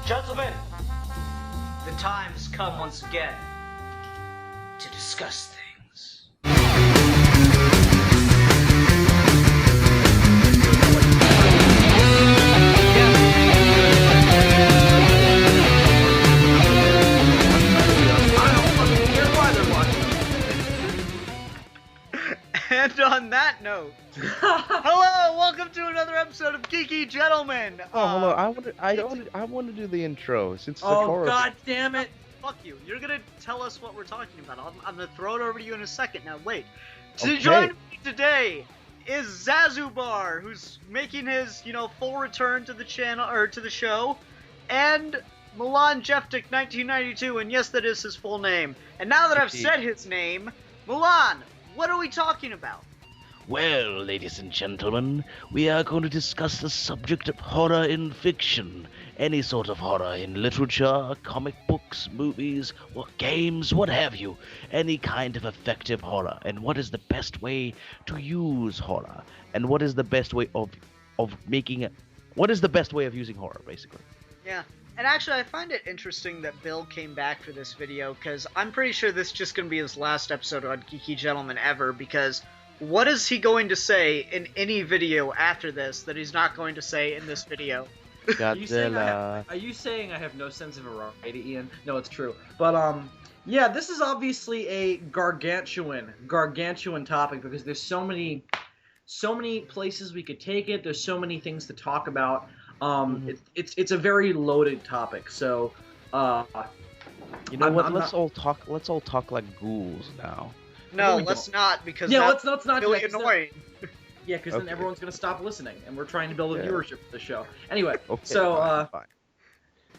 Gentlemen, the time's come once again to discuss things. And on that note, hello, welcome to another episode of Geeky Gentlemen. Oh, hello. I want to do the intro since it's a Oh, horror. god damn it! Fuck you. You're gonna tell us what we're talking about. I'm gonna throw it over to you in a second. Now wait. To Okay. join me today is Zazubar, who's making his, full return to the channel or to the show, and Milan Jeftik 1992, and yes, that is his full name. And now that I've said his name, Milan, what are we talking about? Well, ladies and gentlemen, we are going to discuss the subject of horror in fiction. Any sort of horror in literature, comic books, movies, or games, what have you. Any kind of effective horror. And what is the best way to use horror? And what is the best way of making it... What is the best way of using horror, basically? Yeah. And actually, I find it interesting that Bill came back for this video, because I'm pretty sure this is just going to be his last episode on Geeky Gentlemen ever, because what is he going to say in any video after this that he's not going to say in this video? Are you saying I have no sense of variety, Ian? No, it's true. But, yeah, this is obviously a gargantuan topic, because there's so many places we could take it, there's so many things to talk about. It's a very loaded topic, so You know what? Let's all talk like ghouls now. No, let's not, because let's not really do that, annoying. Yeah, because then everyone's gonna stop listening, and we're trying to build a viewership for the show. Anyway, Okay, so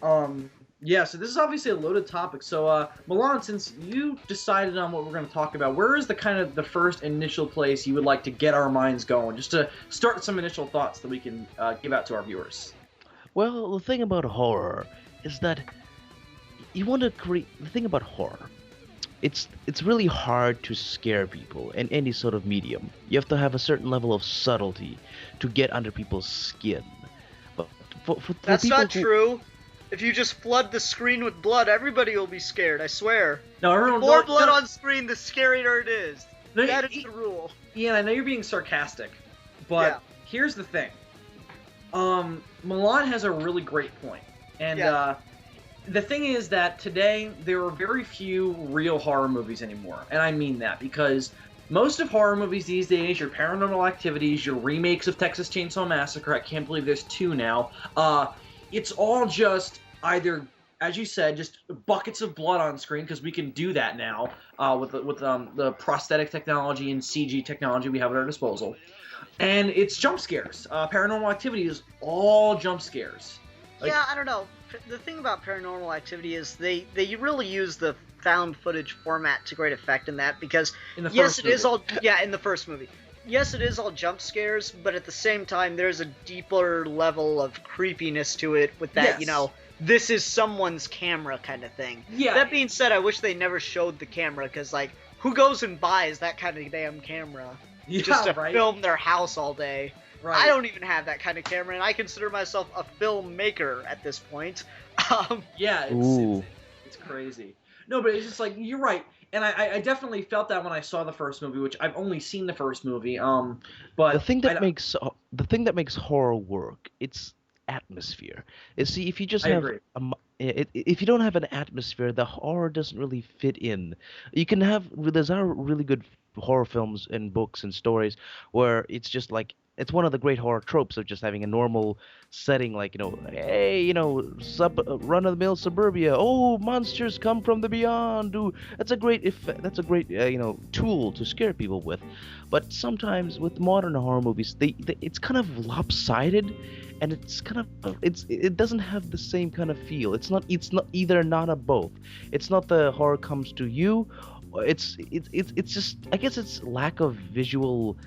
fine. yeah, so this is obviously a loaded topic. So Milan, since you decided on what we're gonna talk about, where is the first initial place you would like to get our minds going, just to start some initial thoughts that we can give out to our viewers? Well, the thing about horror is that you want to create... The thing about horror, it's really hard to scare people in any sort of medium. You have to have a certain level of subtlety to get under people's skin. But for That's people not true. If you just flood the screen with blood, everybody will be scared, I swear. No, The more blood on screen, the scarier it is. That is the rule. Ian, I know you're being sarcastic, but here's the thing. Milan has a really great point. And the thing is that today there are very few real horror movies anymore. And I mean that because most of horror movies these days, your Paranormal Activities, your remakes of Texas Chainsaw Massacre, I can't believe there's 2 now, it's all just either, as you said, just buckets of blood on screen, because we can do that now with the prosthetic technology and CG technology we have at our disposal. And it's jump scares. Paranormal Activity is all jump scares. Yeah, I don't know. The thing about Paranormal Activity is they really use the found footage format to great effect in that, because in the first movie. Yes, it is all jump scares, but at the same time, there's a deeper level of creepiness to it with that, this is someone's camera kind of thing. Yeah. That being said, I wish they never showed the camera, because, who goes and buys that kind of damn camera? Just to film their house all day. Right. I don't even have that kind of camera, and I consider myself a filmmaker at this point. Yeah, it's crazy. No, but it's just you're right. And I definitely felt that when I saw the first movie, which I've only seen the first movie. But the thing that makes horror work, it's atmosphere. You see, if you just if you don't have an atmosphere, the horror doesn't really fit in. There's really good horror films and books and stories where it's just it's one of the great horror tropes of just having a normal setting, run-of-the-mill suburbia. Oh, monsters come from the beyond. Ooh, that's a great tool to scare people with. But sometimes with modern horror movies, it's kind of lopsided, and it's kind of it doesn't have the same kind of feel. It's not either not or both. It's not the horror comes to you. It's just, I guess it's lack of visual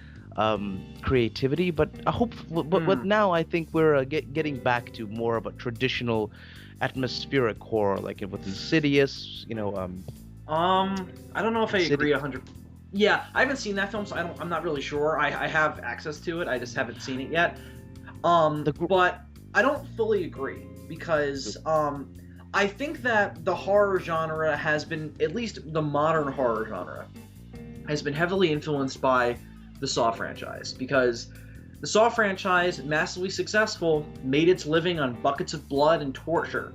creativity, but I hope. But now I think we're getting back to more of a traditional atmospheric horror, like with Insidious. I don't know if I agree 100. Yeah, I haven't seen that film, so I'm not really sure. I have access to it. I just haven't seen it yet. But I don't fully agree. because I think that the horror genre has been, at least the modern horror genre, has been heavily influenced by the Saw franchise, because the Saw franchise, massively successful, made its living on buckets of blood and torture.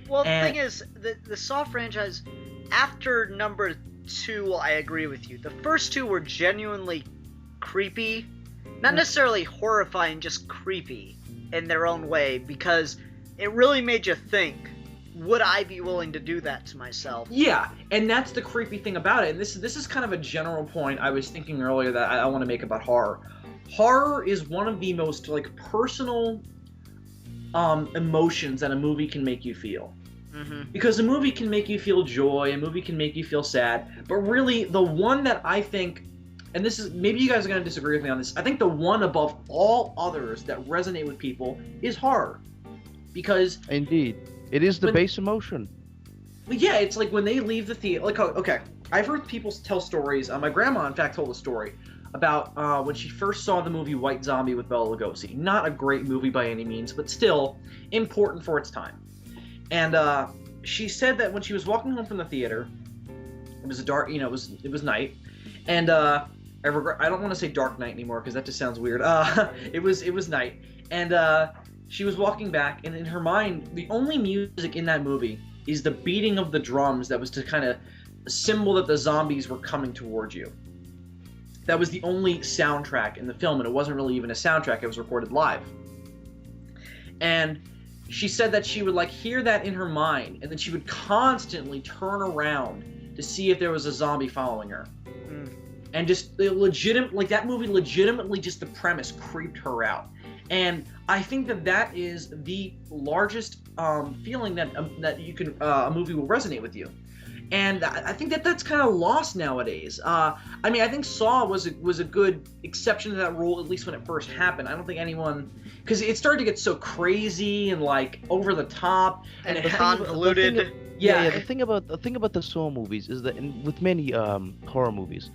Well, the thing is, the Saw franchise, after number 2, I agree with you. The first 2 were genuinely creepy. Not necessarily horrifying, just creepy in their own way, because it really made you think, would I be willing to do that to myself? Yeah, and that's the creepy thing about it. And this is kind of a general point I was thinking earlier that I want to make about horror. Horror is one of the most, like, personal emotions that a movie can make you feel. Mm-hmm. Because a movie can make you feel joy, a movie can make you feel sad, but really the one that I think, and this is, maybe you guys are going to disagree with me on this, I think the one above all others that resonate with people is horror. Because... Indeed. It is the base emotion. Yeah, it's like when they leave the theater, like, okay, I've heard people tell stories, my grandma, in fact, told a story about when she first saw the movie White Zombie with Bela Lugosi. Not a great movie by any means, but still important for its time. And she said that when she was walking home from the theater, it was a dark, it was night, and I don't want to say dark night anymore because that just sounds weird. It was night, and she was walking back, and in her mind, the only music in that movie is the beating of the drums that was to kind of symbol that the zombies were coming towards you. That was the only soundtrack in the film, and it wasn't really even a soundtrack, it was recorded live. And she said that she would, like, hear that in her mind, and then she would constantly turn around to see if there was a zombie following her. And just, that movie legitimately, just the premise creeped her out. And I think that is the largest feeling that you can a movie will resonate with you. And I think that's kind of lost nowadays. I mean, I think Saw was a good exception to that rule, at least when it first happened. I don't think anyone, because it started to get so crazy and, like, over the top and convoluted. The thing about the Saw movies is that with many horror movies,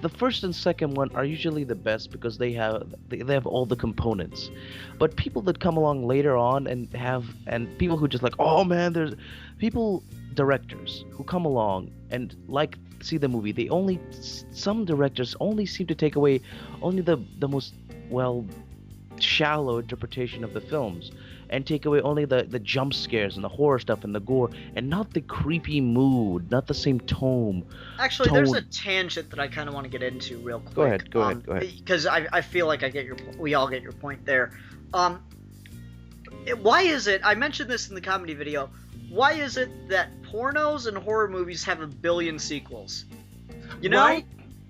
the first and second one are usually the best because they have all the components. But people that come along later on and people who just like, oh man, there's directors who come along and like see the movie. Some directors only seem to take away only the most shallow interpretation of the films, and take away only the jump scares and the horror stuff and the gore, and not the creepy mood, not the same tone. Actually, there's a tangent that I kind of want to get into real quick. Go ahead. Because I feel like we all get your point there. Why is it, I mentioned this in the comedy video, why is it that pornos and horror movies have 1 billion sequels? You know? Right?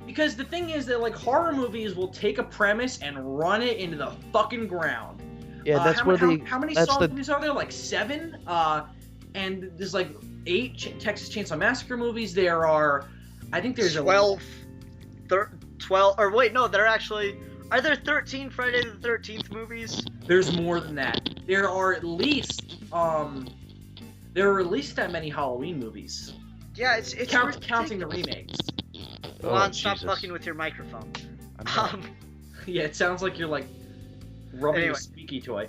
Because the thing is that, like, horror movies will take a premise and run it into the fucking ground. Yeah, that's how many Saw movies are there? Like 7? And there's like 8 Texas Chainsaw Massacre movies. There are, I think there's 12, or wait, no, are there 13 Friday the 13th movies? There's more than that. There are at least that many Halloween movies. Yeah, it's counting the remakes. Come on, stop fucking with your microphone. Yeah, it sounds like you're like rubbing a squeaky toy.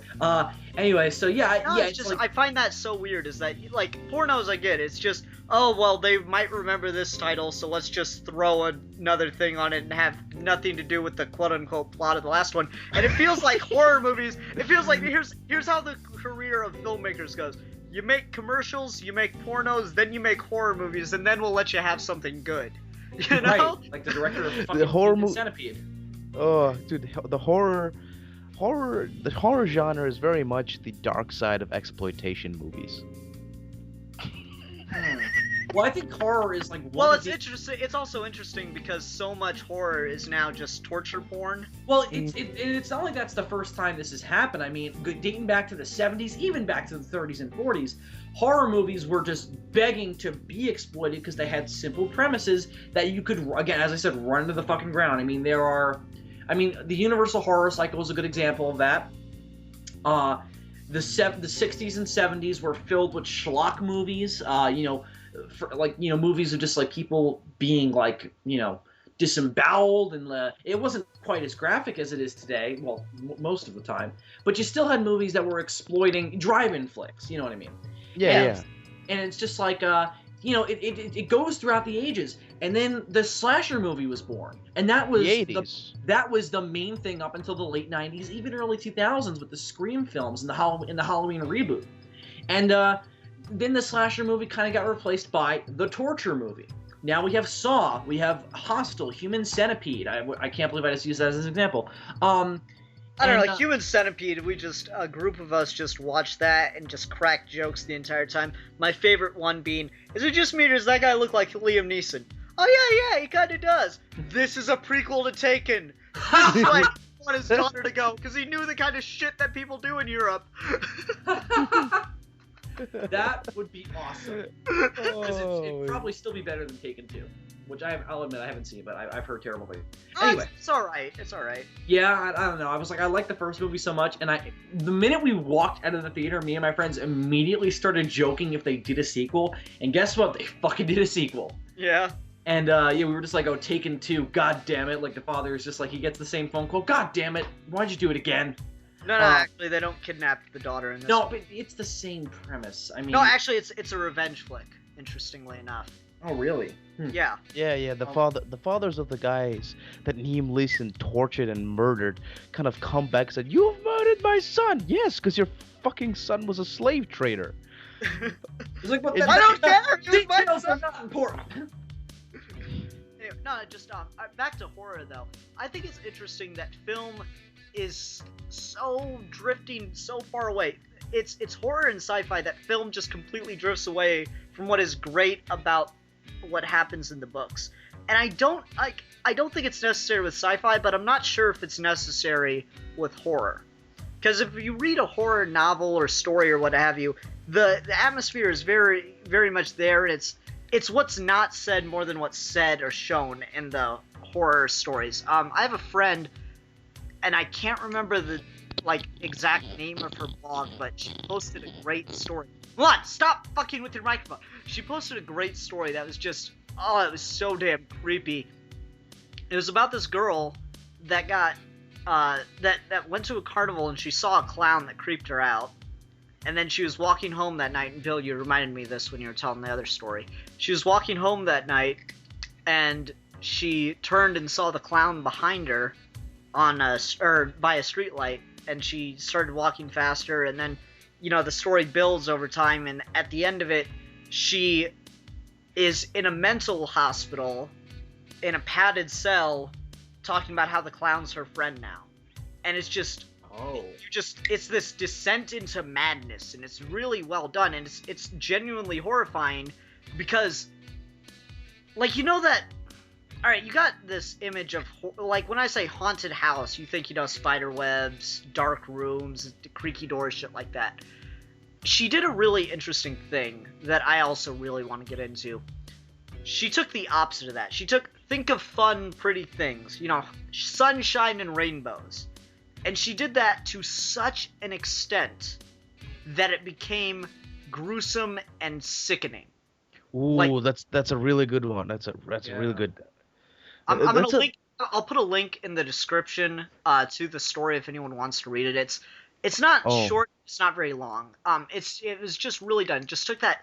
Anyway, so yeah, it's just, I find that so weird. Is that, like, pornos? I get it's just, oh well, they might remember this title, so let's just throw another thing on it and have nothing to do with the quote unquote plot of the last one. And it feels like horror movies. It feels like here's how the career of filmmakers goes. You make commercials, you make pornos, then you make horror movies, and then we'll let you have something good. You know? Right, like the director of fucking Centipede. Oh, dude, the horror genre is very much the dark side of exploitation movies. Well, I think horror is like interesting. It's also interesting because so much horror is now just torture porn. Well, it's not like that's the first time this has happened. I mean, dating back to the 70s, even back to the 30s and 40s, horror movies were just begging to be exploited because they had simple premises that you could, again, as I said, run to the fucking ground. I mean, the Universal horror cycle is a good example of that. The 60s and 70s were filled with schlock movies, movies of just like people being like, disemboweled, and it wasn't quite as graphic as it is today. Well, most of the time, but you still had movies that were exploiting drive-in flicks. You know what I mean? Yeah. And it's just like it goes throughout the ages, and then the slasher movie was born, and that was The 80s. that was the main thing up until the late 90s, even early 2000s with the Scream films and the Halloween reboot, and then the slasher movie kind of got replaced by the torture movie. Now we have Saw, we have Hostel, Human Centipede. I can't believe I just used that as an example. I don't know, Human Centipede, a group of us just watched that and just cracked jokes the entire time. My favorite one being, is it just me or does that guy look like Liam Neeson? Oh yeah, he kinda does. This is a prequel to Taken. This is why he wanted his daughter to go, because he knew the kind of shit that people do in Europe. That would be awesome. Because it'd probably still be better than Taken 2. Which I'll admit I haven't seen, but I've heard terrible things. Anyway, it's all right. It's all right. Yeah, I don't know. I was like, I like the first movie so much, and the minute we walked out of the theater, me and my friends immediately started joking if they did a sequel. And guess what? They fucking did a sequel. Yeah. And we were just like, oh, Taken 2, god damn it! Like the father is just like, he gets the same phone call, god damn it! Why'd you do it again? No, actually, they don't kidnap the daughter in this. No, but it's the same premise. I mean, no, actually, it's a revenge flick. Interestingly enough. Oh, really? Yeah. Yeah. The fathers of the guys that Liam Neeson tortured and murdered kind of come back and said, "You've murdered my son." Yes, because your fucking son was a slave trader. He's like, what? I don't care. Details are not important. Anyway, no, just back to horror though. I think it's interesting that film is so drifting so far away. It's horror and sci-fi that film just completely drifts away from what is great about what happens in the books. And I don't think it's necessary with sci-fi, but I'm not sure if it's necessary with horror. Because if you read a horror novel or story or what have you, the atmosphere is very, very much there, and it's what's not said more than what's said or shown in the horror stories. I have a friend, and I can't remember the exact name of her blog, but she posted a great story. Hold on, stop fucking with your microphone. She posted a great story that was just, it was so damn creepy. It was about this girl that got, that went to a carnival and she saw a clown that creeped her out. And then she was walking home that night, and Bill, you reminded me of this when you were telling the other story. She was walking home that night, and she turned and saw the clown behind her by a streetlight, and she started walking faster, and then, the story builds over time, and at the end of it, she is in a mental hospital, in a padded cell, talking about how the clown's her friend now. And it's just... it's this descent into madness, and it's really well done, and it's genuinely horrifying, because, that... Alright, you got this image of, when I say haunted house, you think, spider webs, dark rooms, creaky doors, shit like that. She did a really interesting thing that I also really want to get into. She took the opposite of that. Think of fun, pretty things, sunshine and rainbows. And she did that to such an extent that it became gruesome and sickening. Ooh, that's a really good one. That's a really good... I'm gonna link. I'll put a link in the description to the story if anyone wants to read it. It's not short. It's not very long. It was just really done. Just took that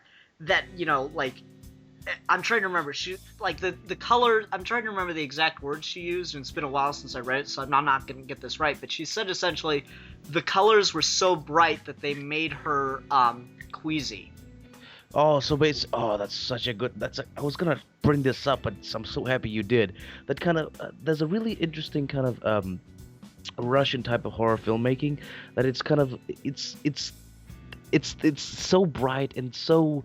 I'm trying to remember. She the color. I'm trying to remember the exact words she used, and it's been a while since I read it, so I'm not gonna get this right. But she said essentially, the colors were so bright that they made her queasy. Oh, so that's such a good. I was gonna bring this up, but I'm so happy you did. That kind of there's a really interesting kind of Russian type of horror filmmaking that it's kind of it's so bright and so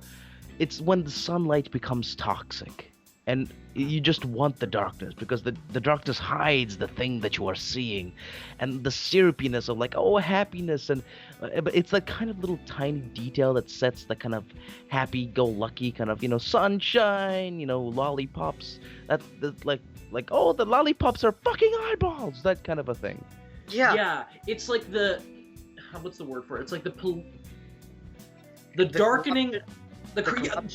it's when the sunlight becomes toxic, and you just want the darkness because the darkness hides the thing that you are seeing, and the syrupiness of happiness, and but it's that kind of little tiny detail that sets the kind of happy-go-lucky kind of sunshine, lollipops. The lollipops are fucking eyeballs. That kind of a thing. Yeah, it's like what's the word for it? It's like the darkening,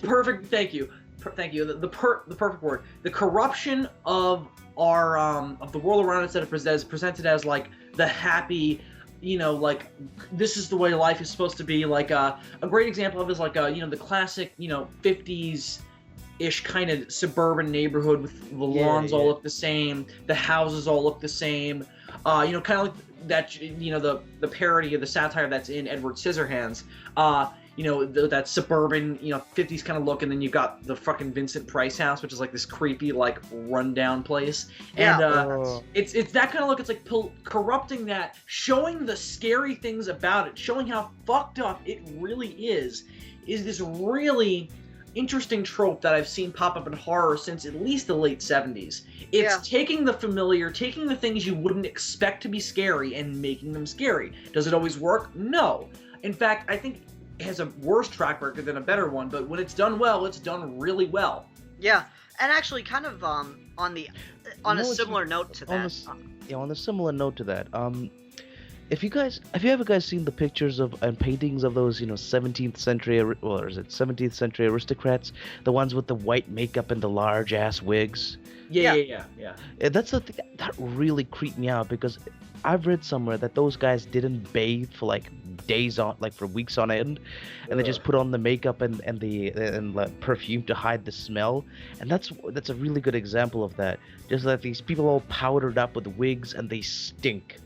perfect. Thank you. The perfect word. The corruption of are of the world around us that is presented as like the happy, like this is the way life is supposed to be. Like a great example of it is like the classic 50s ish kind of suburban neighborhood with the lawns all look the same, the houses all look the same. Kind of like that. The parody of the satire that's in Edward Scissorhands. That suburban, 50s kind of look, and then you've got the fucking Vincent Price house, which is like this creepy, like rundown place. And it's that kind of look. It's like corrupting that, showing the scary things about it, showing how fucked up it really is this really interesting trope that I've seen pop up in horror since at least the late 70s. It's taking the familiar, taking the things you wouldn't expect to be scary and making them scary. Does it always work? No. In fact, I think it has a worse track record than a better one, but when it's done well, it's done really well. Yeah, and actually kind of on a similar note to that. On a similar note to that, have you ever guys seen the pictures of and paintings of those 17th century or is it 17th century aristocrats, the ones with the white makeup and the large ass wigs? Yeah. That's the thing that really creeped me out, because I've read somewhere that those guys didn't bathe for like days on, like for weeks on end, and they just put on the makeup and the perfume to hide the smell. And that's a really good example of that. Just that these people all powdered up with wigs and they stink.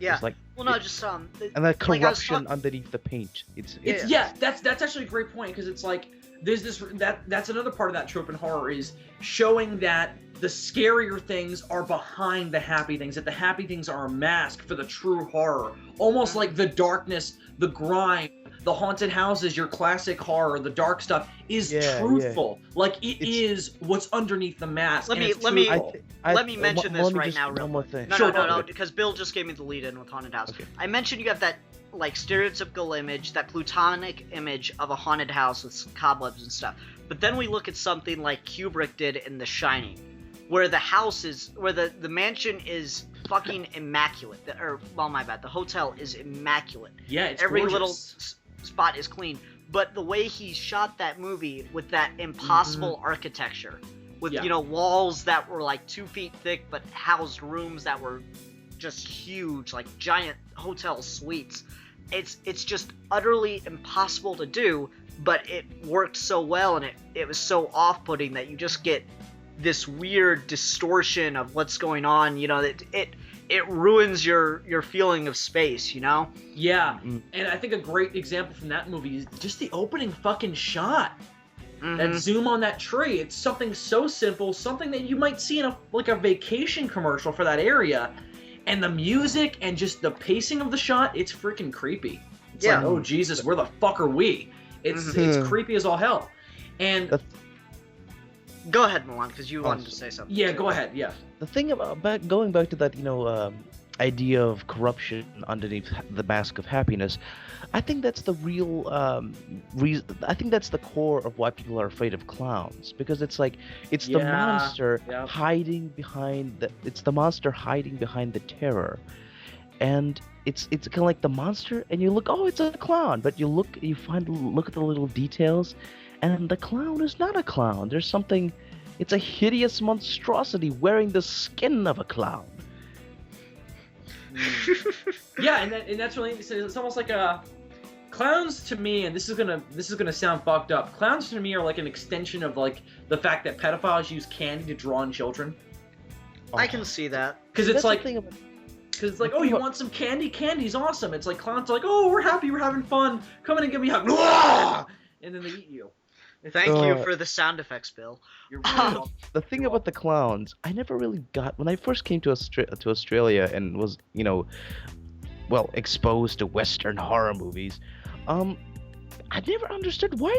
Yeah. It's like, and that corruption underneath the paint. That's actually a great point, because it's like there's that's another part of that trope in horror, is showing that the scarier things are behind the happy things, that the happy things are a mask for the true horror. Almost like the darkness, the grime, the haunted houses, your classic horror, the dark stuff is truthful. Yeah. Like it's what's underneath the mask. Let me mention this right now. One more thing. No, because Bill just gave me the lead in with haunted house. Okay. I mentioned you have that like stereotypical image, that plutonic image of a haunted house with cobwebs and stuff. But then we look at something like Kubrick did in The Shining, where the mansion is fucking immaculate. The hotel is immaculate. Yeah, it's every gorgeous. Little spot is clean. But the way he shot that movie with that impossible architecture, with walls that were like 2 feet thick, but housed rooms that were just huge, like giant hotel suites. It's just utterly impossible to do, but it worked so well, and it was so off-putting that you just get this weird distortion of what's going on. It ruins your feeling of space. Yeah. Mm-hmm. And I think a great example from that movie is just the opening fucking shot. Mm-hmm. That zoom on that tree. It's something so simple, something that you might see in a vacation commercial for that area. And the music and just the pacing of the shot, it's freaking creepy. It's like, oh Jesus, where the fuck are we? It's creepy as all hell. And go ahead, Milan, because you wanted to say something. Yeah, go ahead. Yeah. The thing about going back to that, idea of corruption underneath the mask of happiness, I think that's the real reason. I think that's the core of why people are afraid of clowns, because it's like it's the monster hiding behind the terror, and it's kind of like the monster, and you look, oh, it's a clown, but you look at the little details, and the clown is not a clown. There's something. It's a hideous monstrosity wearing the skin of a clown. Yeah, and that's really, it's almost like clowns to me, and this is gonna sound fucked up. Clowns to me are like an extension of like the fact that pedophiles use candy to draw on children. I can see that. Because it's like, oh, you want some candy? Candy's awesome. It's like clowns are like, oh, we're happy, we're having fun. Come in and give me a hug. And then they eat you. Thank you for the sound effects, Bill. You're really the thing about the clowns, I never really got when I first came to Australia and was, exposed to Western horror movies. I never understood why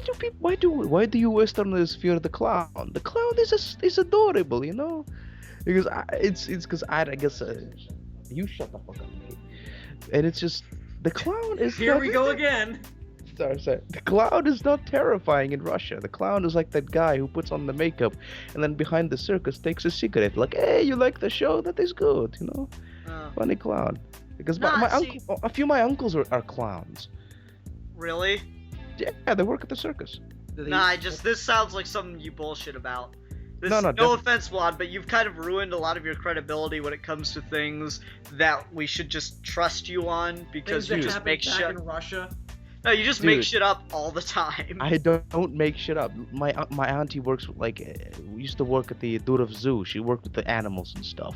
do Westerners fear the clown? The clown is adorable, because I guess you shut the fuck up, mate. And it's just the clown is. Here we go again. Sorry. The clown is not terrifying in Russia. The clown is like that guy who puts on the makeup and then behind the circus takes a cigarette. Like, hey, you like the show? That is good, Funny clown. Because a few of my uncles are clowns. Really? Yeah, they work at the circus. This sounds like something you bullshit about. No, no, no offense, Vlad, but you've kind of ruined a lot of your credibility when it comes to things that we should just trust you on because you just make shit. In Russia. No, you just make shit up all the time. I don't make shit up. My auntie works used to work at the Durov Zoo. She worked with the animals and stuff.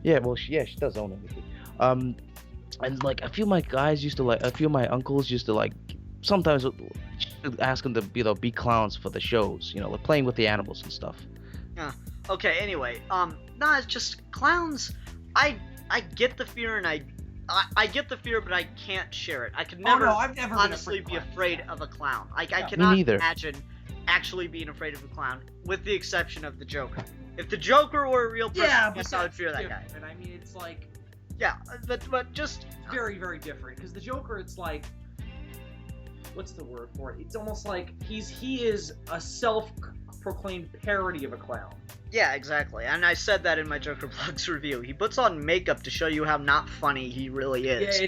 Yeah, well, she does own everything. And like a few of my guys used to a few of my uncles used to sometimes ask them to be clowns for the shows, like playing with the animals and stuff. Yeah. Okay. Anyway, no, it's just clowns. I get the fear, and I get the fear, but I can't share it. I could never, I've never honestly been afraid of a clown. I cannot neither. imagine actually being afraid of a clown, with the exception of the Joker. If the Joker were a real person, yes, I would fear that guy. And I mean, it's like, yeah, but just very, very different. Because the Joker, it's like, what's the word for it? It's almost like he is a self-proclaimed parody of a clown. Yeah, exactly. And I said that in my Joker Plugs review. He puts on makeup to show you how not funny he really is.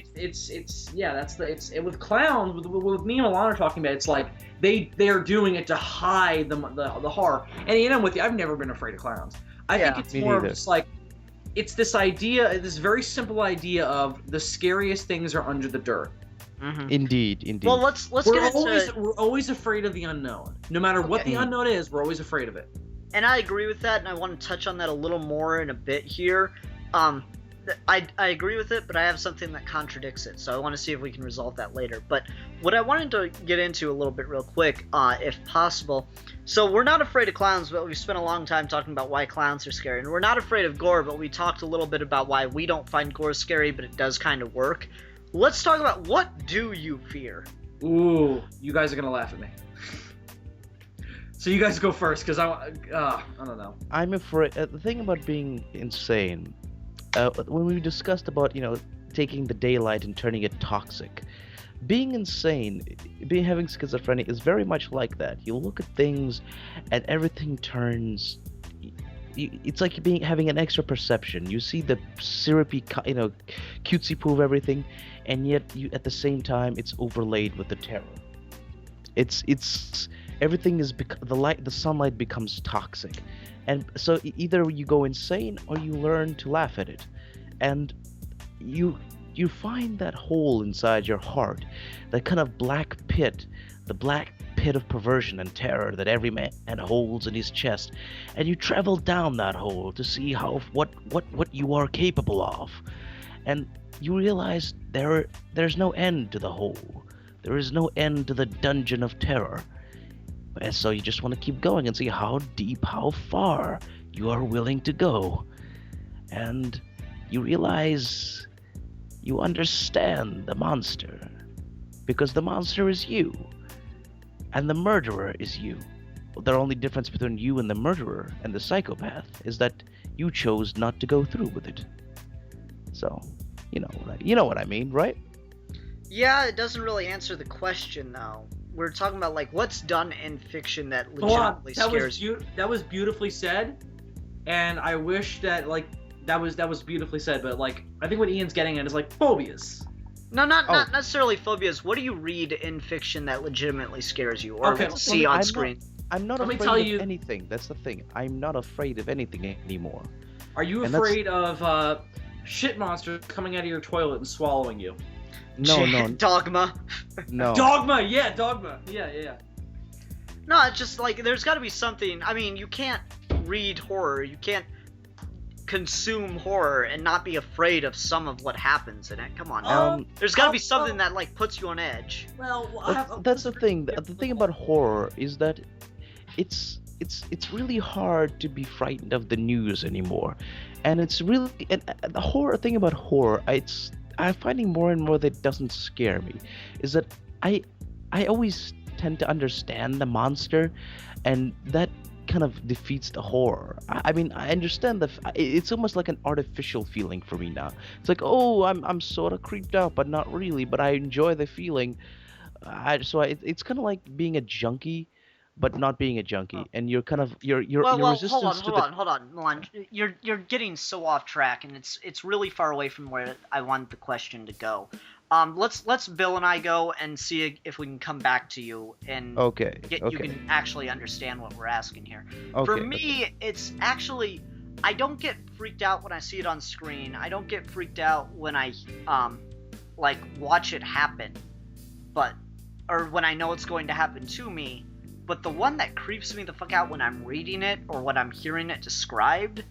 Yeah, it's with clowns, with me and Alana talking about it, it's like they're doing it to hide the horror. And I'm with you, I've never been afraid of clowns. I think it's more of just like, it's this idea, this very simple idea of the scariest things are under the dirt. Mm-hmm. Indeed. Well, let's get into... We're always afraid of the unknown. No matter what the unknown is, we're always afraid of it. And I agree with that, and I want to touch on that a little more in a bit here. I agree with it, but I have something that contradicts it, so I want to see if we can resolve that later. But what I wanted to get into a little bit real quick, if possible. So we're not afraid of clowns, but we've spent a long time talking about why clowns are scary. And we're not afraid of gore, but we talked a little bit about why we don't find gore scary, but it does kind of work. Let's talk about, what do you fear? Ooh, you guys are going to laugh at me. So you guys go first, because I don't know. I'm afraid. The thing about being insane, when we discussed about taking the daylight and turning it toxic, being insane, having schizophrenia is very much like that. You look at things, and everything turns. It's like having an extra perception. You see the syrupy, cutesy poo of everything, and yet at the same time it's overlaid with the terror. It's everything is the sunlight becomes toxic, and so either you go insane or you learn to laugh at it, and you find that hole inside your heart, that kind of black pit, the black pit of perversion and terror that every man holds in his chest, and you travel down that hole to see what you are capable of, and you realize there's no end to the hole. There is no end to the dungeon of terror. And so you just want to keep going and see how deep, how far you are willing to go. And you realize you understand the monster. Because the monster is you. And the murderer is you. The only difference between you and the murderer and the psychopath is that you chose not to go through with it. So, you know what I mean, right? Yeah, it doesn't really answer the question, though. We're talking about, what's done in fiction that legitimately scares you. That was beautifully said, and I wish that, that was beautifully said, but, I think what Ian's getting at is, phobias. No, not necessarily phobias. What do you read in fiction that legitimately scares you, or see on screen? I'm not afraid of anything. That's the thing. I'm not afraid of anything anymore. Are you afraid of shit monsters coming out of your toilet and swallowing you? No. Dogma. No. Dogma. Yeah. No, it's just there's got to be something. I mean, you can't read horror. You can't consume horror and not be afraid of some of what happens in it. Come on. There's got to be something that puts you on edge. That's the thing. The thing about horror is that it's really hard to be frightened of the news anymore, and it's really the horror thing about horror. I'm finding more and more that it doesn't scare me, is that I always tend to understand the monster, and that kind of defeats the horror. I mean, I understand it's almost like an artificial feeling for me now. It's like, oh, I'm sort of creeped out, but not really, but I enjoy the feeling. It's kind of like being a junkie, but not being a junkie, and you're kind of your resistance to hold on, Milan. You're getting so off track, and it's really far away from where I want the question to go. let's Bill and I go and see if we can come back to you and Okay. you can actually understand what we're asking here. Okay. For me, it's actually, I don't get freaked out when I see it on screen. I don't get freaked out when I like watch it happen, or when I know it's going to happen to me. But the one that creeps me the fuck out when I'm reading it or when I'm hearing it described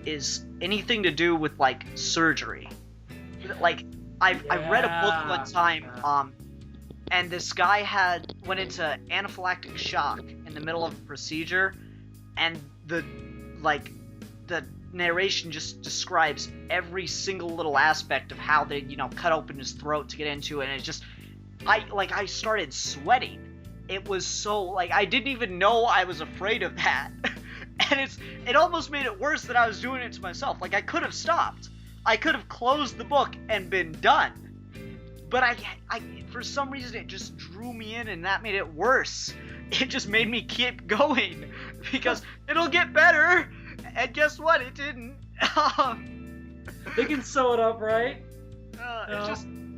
is anything to do with like surgery. Like I read a book one time, and this guy went into anaphylactic shock in the middle of a procedure, and the narration just describes every single little aspect of how they, cut open his throat to get into it, and it just, I started sweating. It was so, like, I didn't even know I was afraid of that. And it almost made it worse that I was doing it to myself. Like, I could have stopped. I could have closed the book and been done. But I for some reason, it just drew me in, and that made it worse. It just made me keep going, because it'll get better. And guess what? It didn't. They can sew it up, right?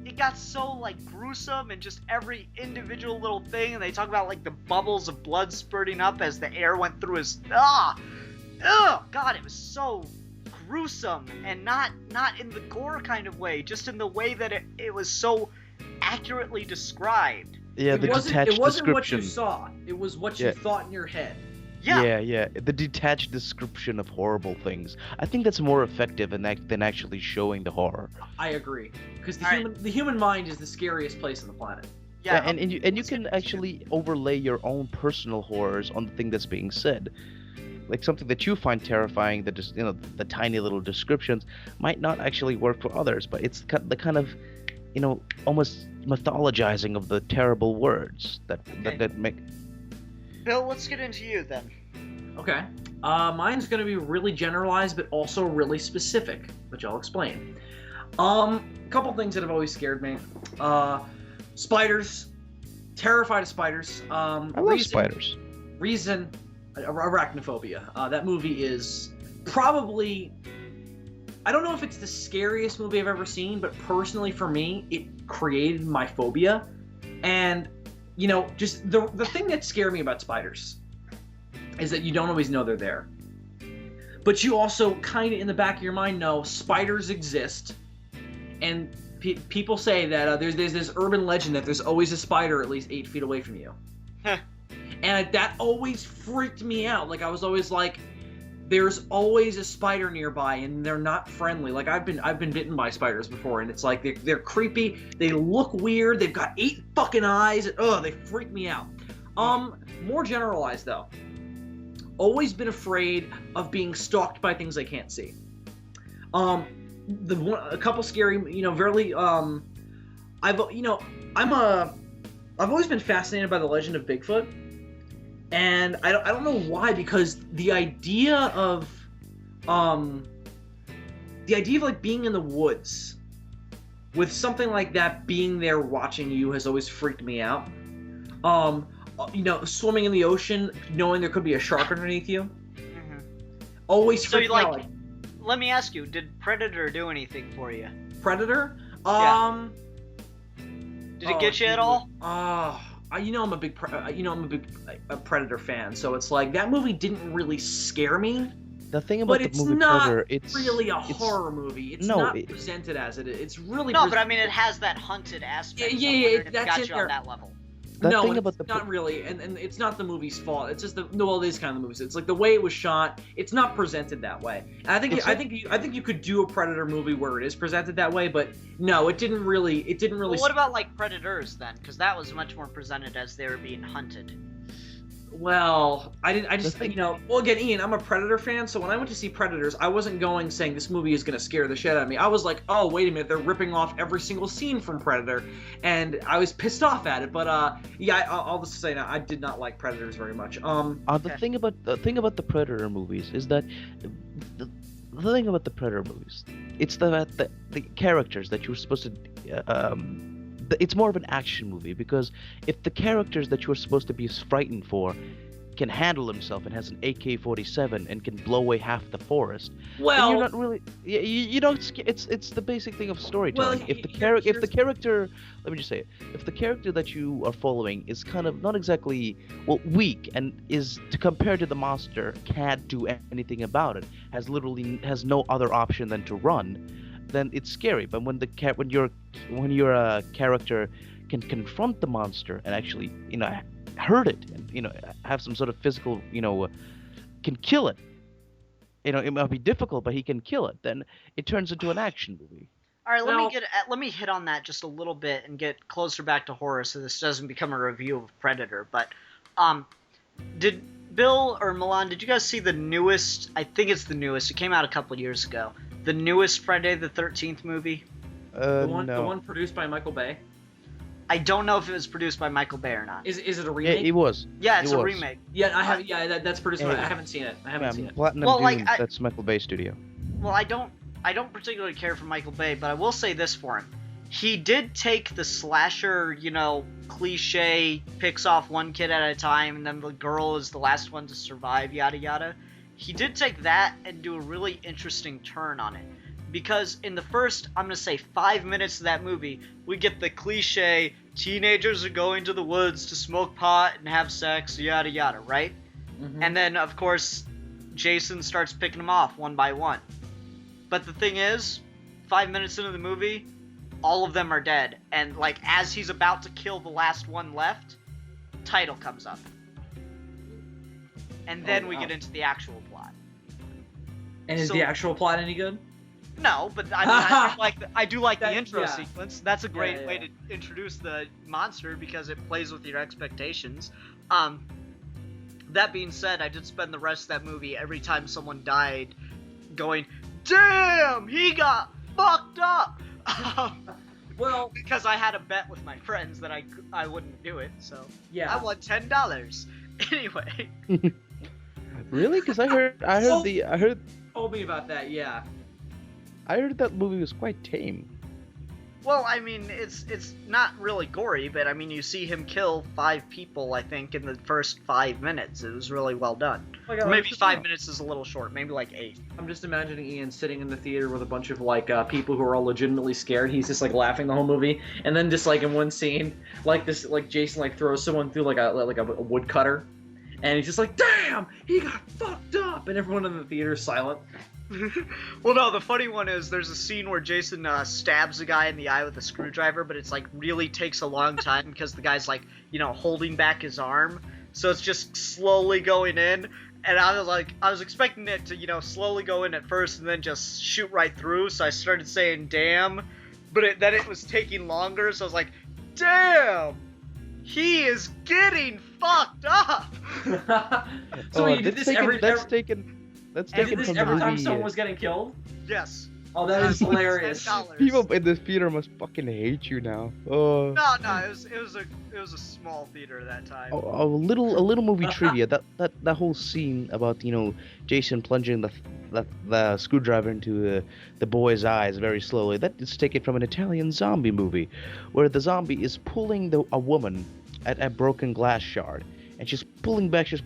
It got so, like, gruesome, and just every individual little thing, and they talk about, like, the bubbles of blood spurting up as the air went through his, God, it was so gruesome, and not in the gore kind of way, just in the way that it was so accurately described. Yeah, it wasn't what you description. saw. It was what you thought in your head. Yeah. The detached description of horrible things. I think that's more effective than actually showing the horror. I agree, because the human mind is the scariest place on the planet. Yeah, and you can actually overlay your own personal horrors on the thing that's being said. Like something that you find terrifying, the tiny little descriptions might not actually work for others, but it's the kind of, almost mythologizing of the terrible words that make. Bill, let's get into you then. Okay. Mine's going to be really generalized, but also really specific, which I'll explain. A couple things that have always scared me. Spiders. Terrified of spiders. I love spiders. Arachnophobia. That movie is probably... I don't know if it's the scariest movie I've ever seen, but personally for me, it created my phobia. And... just the thing that scared me about spiders is that you don't always know they're there. But you also kind of in the back of your mind know spiders exist. And people say that there's this urban legend that there's always a spider at least 8 feet away from you. And that always freaked me out. Like, I was always like, there's always a spider nearby, and they're not friendly. Like, I've been bitten by spiders before, and it's like they're creepy. They look weird. They've got 8 fucking eyes. And, they freak me out. More generalized though. Always been afraid of being stalked by things I can't see. A couple scary, very. I've always been fascinated by the legend of Bigfoot. And I don't know why, because the idea of like being in the woods with something like that being there watching you has always freaked me out. Swimming in the ocean knowing there could be a shark underneath you. Mm-hmm. Always freaked me out. Let me ask you, did Predator do anything for you? Predator? Yeah. Did it get you at all? I'm a big Predator fan, so it's like that movie didn't really scare me. The thing about the movie Predator, it's really a horror movie. It's not presented as it is. It's really but I mean, it has that hunted aspect. Yeah, that's got you on that level. Not really, and it's not the movie's fault. It's just it is kind of the movie's. It's like the way it was shot. It's not presented that way. And I think you could do a Predator movie where it is presented that way, but no, it didn't really. Well, what about like Predators then? Because that was much more presented as they were being hunted. Well, again, Ian, I'm a Predator fan, so when I went to see Predators, I wasn't going saying this movie is going to scare the shit out of me. I was like, oh, wait a minute, they're ripping off every single scene from Predator, and I was pissed off at it. But I'll just say now, I did not like Predators very much. The thing about the Predator movies is that the thing about the Predator movies, it's the characters that you're supposed to. It's more of an action movie, because if the characters that you're supposed to be frightened for can handle himself and has an AK-47 and can blow away half the forest, then Well, you're not really. You know, it's the basic thing of storytelling. Well, If the here's- character, let me just say it, if the character that you are following is kind of not exactly weak and is compared to the monster, can't do anything about it, has no other option than to run, then it's scary. But when your character can confront the monster and actually hurt it and have some sort of physical can kill it, it might be difficult, but he can kill it, then it turns into an action movie. All right, Well- let me hit on that just a little bit and get closer back to horror, so this doesn't become a review of Predator. But did Bill or Milan? Did you guys see the newest? I think it's the newest. It came out a couple years ago. The newest Friday the 13th movie. the No. one produced by Michael Bay. I don't know if it was produced by Michael Bay or not. Is it a Yeah, remake? it was. Yeah, it's It a was. remake. Yeah, I have. Yeah, that's produced by. Yeah. I haven't seen it. I haven't seen it. Platinum Well, Dune, like, that's Michael Bay studio. Well, I don't particularly care for Michael Bay, but I will say this for him. He did take the slasher, cliche, picks off one kid at a time, and then the girl is the last one to survive, yada yada. He did take that and do a really interesting turn on it. Because in the first, I'm going to say 5 minutes of that movie, we get the cliche, teenagers are going to the woods to smoke pot and have sex, yada yada, right? Mhm. And then, of course, Jason starts picking them off one by one. But the thing is, 5 minutes into the movie, all of them are dead. And, as he's about to kill the last one left, title comes up. And then we wow. get into the actual plot. And is so- the actual plot any good? No, but I do like the That- intro yeah. sequence. That's a great Yeah, yeah, way yeah. to introduce the monster because it plays with your expectations. That being said, I did spend the rest of that movie every time someone died going, "Damn, he got fucked up." Well, Because I had a bet with my friends that I wouldn't do it, so yeah. I won $10. Anyway, Really? Because I heard Told me about that. Yeah. that movie was quite tame. well, I mean, it's not really gory, but I mean, you see him kill 5 people, I think, in the first 5 minutes. It was really well done. Like, Maybe 5 minutes is a little short, maybe 8. I'm just imagining Ian sitting in the theater with a bunch of people who are all legitimately scared. He's just laughing the whole movie, and then just in one scene, Jason throws someone through a wood cutter, and he's just like, "Damn, he got fucked up," and everyone in the theater is silent. Well, no, the funny one is there's a scene where Jason stabs a guy in the eye with a screwdriver, but it's really takes a long time because the guy's holding back his arm, so it's just slowly going in. And I was expecting it to slowly go in at first and then just shoot right through. So I started saying "damn," but then it was taking longer. So I was like, "Damn, he is getting fucked up." So you did this every That's you did taken this from the every time movie. someone was getting killed? Yes. Oh, that is hilarious. $10. People in the theater must fucking hate you now. Oh. No, it was a small theater at that time. A little movie trivia. That whole scene about Jason plunging the screwdriver into the boy's eyes very slowly. That is taken from an Italian zombie movie, where the zombie is pulling a woman at a broken glass shard, and she's pulling back, she's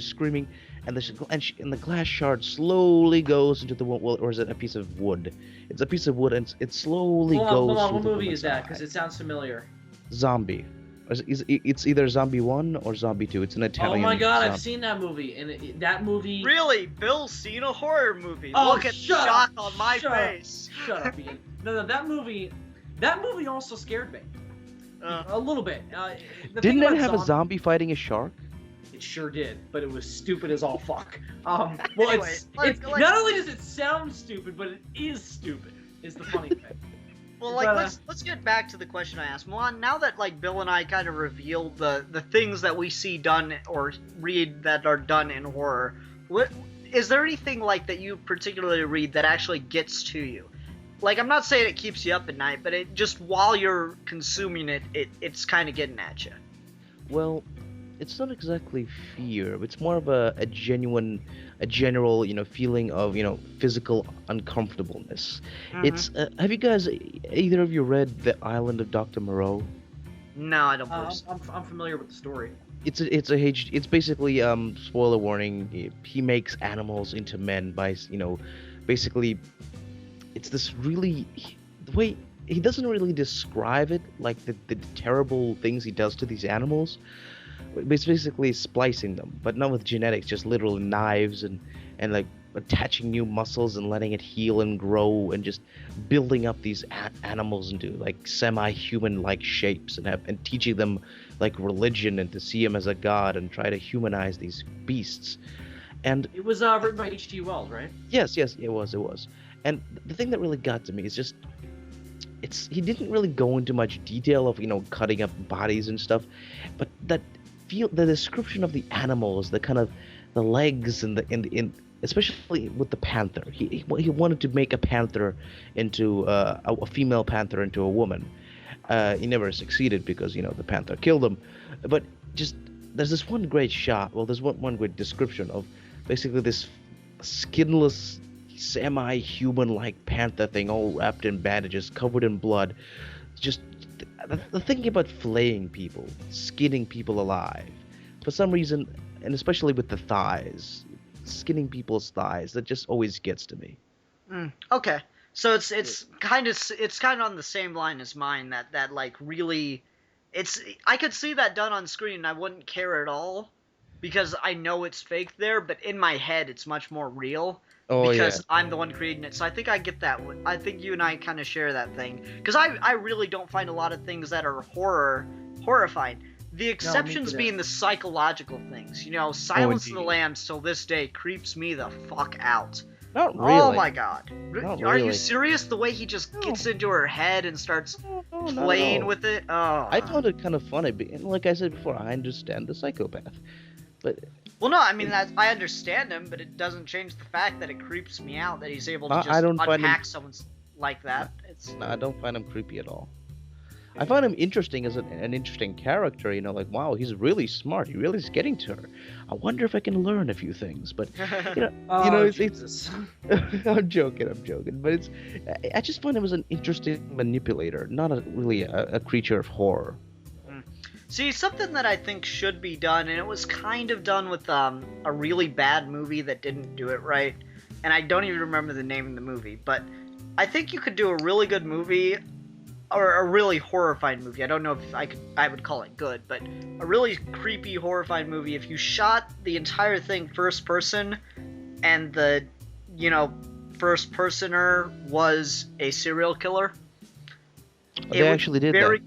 screaming, and the glass shard slowly goes into the wall, or is it a piece of wood? It's a piece of wood, and it slowly goes. Hold on, through what the movie woman's is that? eye. Because it sounds familiar. Zombie. It's either Zombie 1 or Zombie 2. It's an Italian. Oh my god, I've zombie. seen that movie, and that movie. Really? Bill's seen a horror movie. Oh, Look at the shut shock up, on my shut up. face. Shut up, Ian. No, that movie also scared me a little bit. The thing Didn't it about have a zombie fighting a shark? It sure did, but it was stupid as all fuck. Well, Anyway, it's like- not only does it sound stupid, but it is stupid. Is the funny thing. Well, But, let's get back to the question I asked. Milan, now that Bill and I kind of revealed the things that we see done or read that are done in horror, what is there anything that you particularly read that actually gets to you? I'm not saying it keeps you up at night, but it just while you're consuming it's kind of getting at you. Well, it's not exactly fear. It's more of a general, feeling of, physical uncomfortableness. Mhm. It's have you guys, either of you read The Island of Dr. Moreau? No, I don't believe so. I'm familiar with the story. It's basically spoiler warning. He makes animals into men by basically it's this really the way he doesn't really describe it like the terrible things he does to these animals. It's basically splicing them, but not with genetics, just literal knives and like attaching new muscles and letting it heal and grow and just building up these animals into like semi-human like shapes and teaching them like religion and to see him as a god and try to humanize these beasts. And it was written by H.G. Wells, right? yes, it was. And the thing that really got to me is just he didn't really go into much detail of cutting up bodies and stuff, but the description of the animals, the kind of the legs and especially with the panther. He wanted to make a panther into a female panther into a woman. He never succeeded because the panther killed him. But just there's this one great shot. Well, there's one great description of basically this skinless, semi-human-like panther thing, all wrapped in bandages, covered in blood. Just the thing about flaying people, skinning people alive, for some reason, and especially with the thighs, skinning people's thighs, that just always gets to me. Okay, so it's kind of on the same line as mine. That like really, I could see that done on screen and I wouldn't care at all because I know it's fake there, but in my head it's much more real. Because I'm the one creating it. So I think I get that one. I think you and I kind of share that thing. Because I really don't find a lot of things that are horrifying. The exceptions being the psychological things. Silence of the Lambs till this day creeps me the fuck out. Not really. Oh my god. Not Are really. you serious? The way he just gets into her head and starts playing with it? Oh. I found it kind of funny. And like I said before, I understand the psychopath. But... Well, no, I mean, I understand him, but it doesn't change the fact that it creeps me out that he's able to just unpack someone like that. No, I don't find him creepy at all. I find him interesting as an interesting character, like, wow, he's really smart. He really is getting to her. I wonder if I can learn a few things, but, it's I'm joking, but I just find him as an interesting manipulator, not really a creature of horror. See, something that I think should be done, and it was kind of done with a really bad movie that didn't do it right, and I don't even remember the name of the movie, but I think you could do a really good movie, or a really horrifying movie. I don't know if I would call it good, but a really creepy, horrifying movie if you shot the entire thing first person, and the, first personer was a serial killer. They actually did that.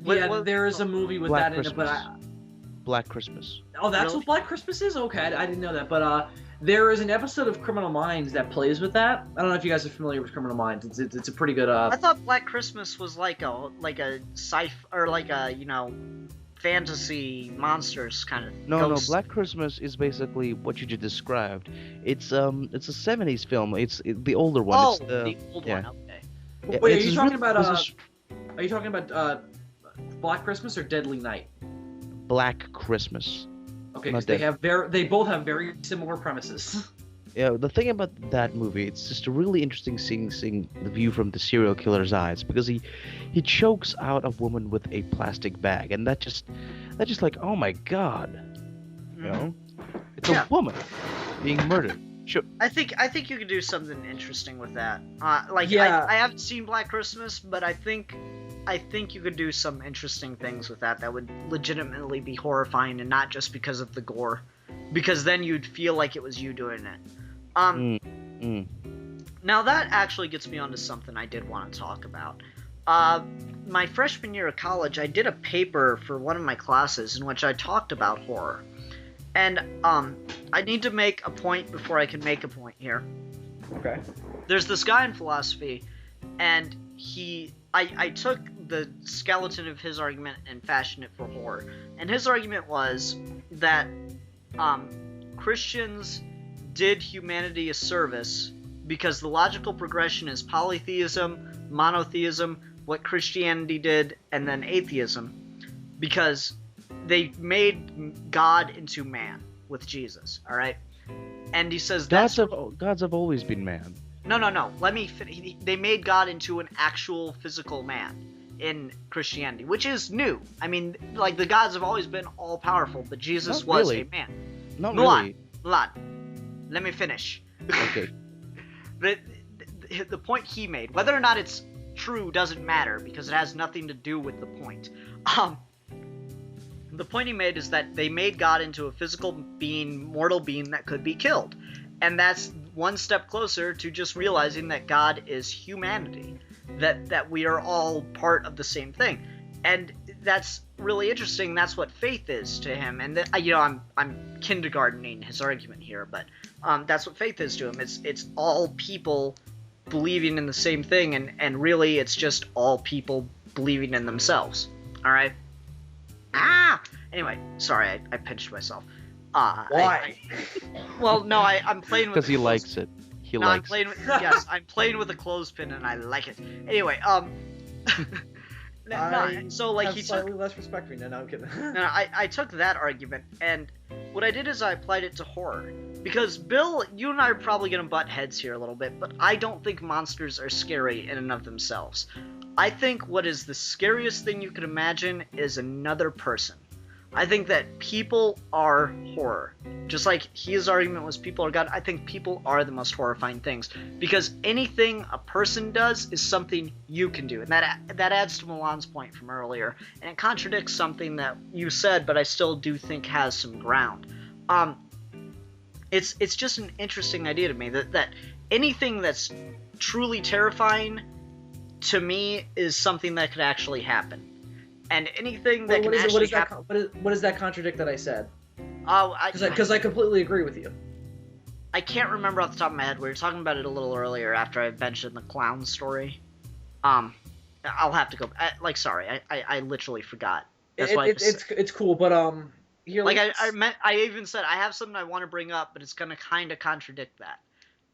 Yeah, there is a movie with Black that in it, but Black Christmas. Oh, that's what Black Christmas is? Okay, I didn't know that, but there is an episode of Criminal Minds that plays with that. I don't know if you guys are familiar with Criminal Minds. It's a pretty good. I thought Black Christmas was like a or like a fantasy monsters kind of. No, Black Christmas is basically what you just described. It's a 70s film. It's the older one. Oh, it's the old one. Okay. Wait, are you talking about Are you talking about Black Christmas or Deadly Night? Black Christmas. Okay, because they both have very similar premises. Yeah, the thing about that movie, it's just really interesting seeing the view from the serial killer's eyes, because he chokes out a woman with a plastic bag, and that just like, oh my god, it's a woman being murdered. Sure. I think you could do something interesting with that. I haven't seen Black Christmas, but I think you could do some interesting things with that would legitimately be horrifying, and not just because of the gore, because then you'd feel like it was you doing it. Now that actually gets me onto something I did want to talk about. My freshman year of college, I did a paper for one of my classes in which I talked about horror. And I need to make a point before I can make a point here. Okay. There's this guy in philosophy, and I took the skeleton of his argument and fashioned it for horror. And his argument was that Christians did humanity a service because the logical progression is polytheism, monotheism, what Christianity did, and then atheism, because they made God into man with Jesus, all right? And he says gods have always been man. No. Let me finish. They made God into an actual physical man. in Christianity, which is new. I mean, like, the gods have always been all powerful, but Jesus Not was really. a man. Not Milan, really. Milan, let me finish. Okay. The point he made, whether or not it's true doesn't matter because it has nothing to do with the point. The point he made is that they made God into a physical being, mortal being that could be killed. And that's one step closer to just realizing that God is humanity, that we are all part of the same thing. And that's really interesting. That's what faith is to him. And I'm kindergartening his argument here, but that's what faith is to him. It's all people believing in the same thing, and really it's just all people believing in themselves. All right. Anyway, sorry, I pinched myself. Why? I'm playing with. Because he likes it. He likes. I'm playing with, yes, I'm playing with a clothespin and I like it. Anyway, so like he slightly took. less respect for you. No, I'm kidding. No, I took that argument, and what I did is I applied it to horror. Because, Bill, you and I are probably going to butt heads here a little bit, but I don't think monsters are scary in and of themselves. I think what is the scariest thing you could imagine is another person. I think that people are horror. Just like his argument was people are God, I think people are the most horrifying things. Because anything a person does is something you can do. And that adds to Milan's point from earlier. And it contradicts something that you said, but I still do think has some ground. It's just an interesting idea to me that anything that's truly terrifying to me is something that could actually happen. And anything that what does that contradict that I said? Oh, because I completely agree with you. I can't remember off the top of my head. We were talking about it a little earlier after I mentioned the clown story. I'll have to go. Sorry, I literally forgot. That's why it's cool, but here. Like I even said I have something I want to bring up, but it's gonna kind of contradict that.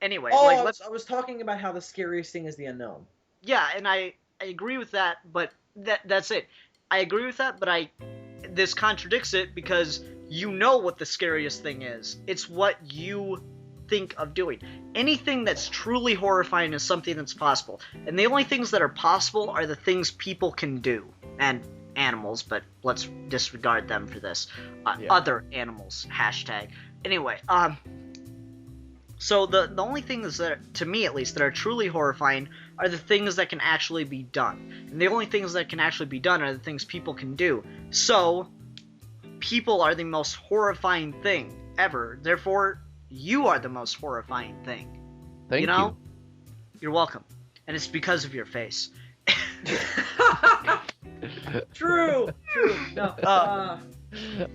Anyway, I was talking about how the scariest thing is the unknown. Yeah, and I agree with that, but that's it. I agree with that, but this contradicts it because you know what the scariest thing is. It's what you think of doing. Anything that's truly horrifying is something that's possible. And the only things that are possible are the things people can do. And animals, but let's disregard them for this. Other animals, hashtag. Anyway, so the only things that, to me at least, that are truly horrifying are the things that can actually be done. And the only things that can actually be done are the things people can do. So, people are the most horrifying thing ever. Therefore, you are the most horrifying thing. Thank you. You're welcome. And it's because of your face. True. No.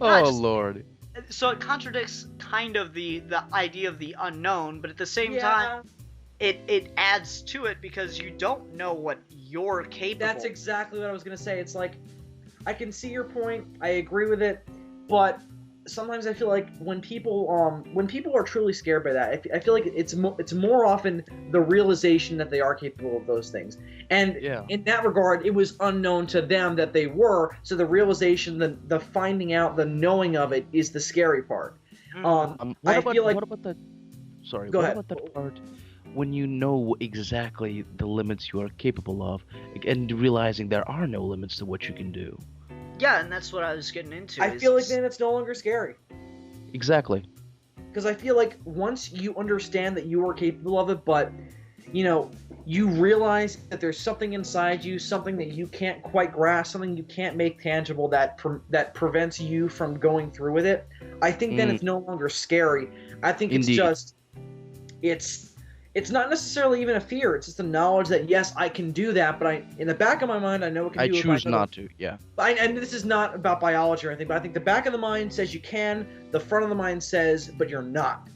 Lord. So it contradicts kind of the idea of the unknown, but at the same time, it adds to it because you don't know what you're capable of. That's exactly what I was going to say. It's like, I can see your point, I agree with it, but sometimes I feel like when people are truly scared by that, I feel like it's more often the realization that they are capable of those things. And in that regard, it was unknown to them that they were, so the realization, the finding out, the knowing of it is the scary part. What about that part when you know exactly the limits you are capable of and realizing there are no limits to what you can do? Yeah, and that's what I was getting into. I feel like then it's no longer scary. Exactly. Because I feel like once you understand that you are capable of it, but, you realize that there's something inside you, something that you can't quite grasp, something you can't make tangible that prevents you from going through with it, I think then it's no longer scary. I think it's just, it's not necessarily even a fear. It's just a knowledge that, yes, I can do that, but in the back of my mind, I know it can I do it. choose not to, yeah. And this is not about biology or anything, but I think the back of the mind says you can, the front of the mind says, but you're not.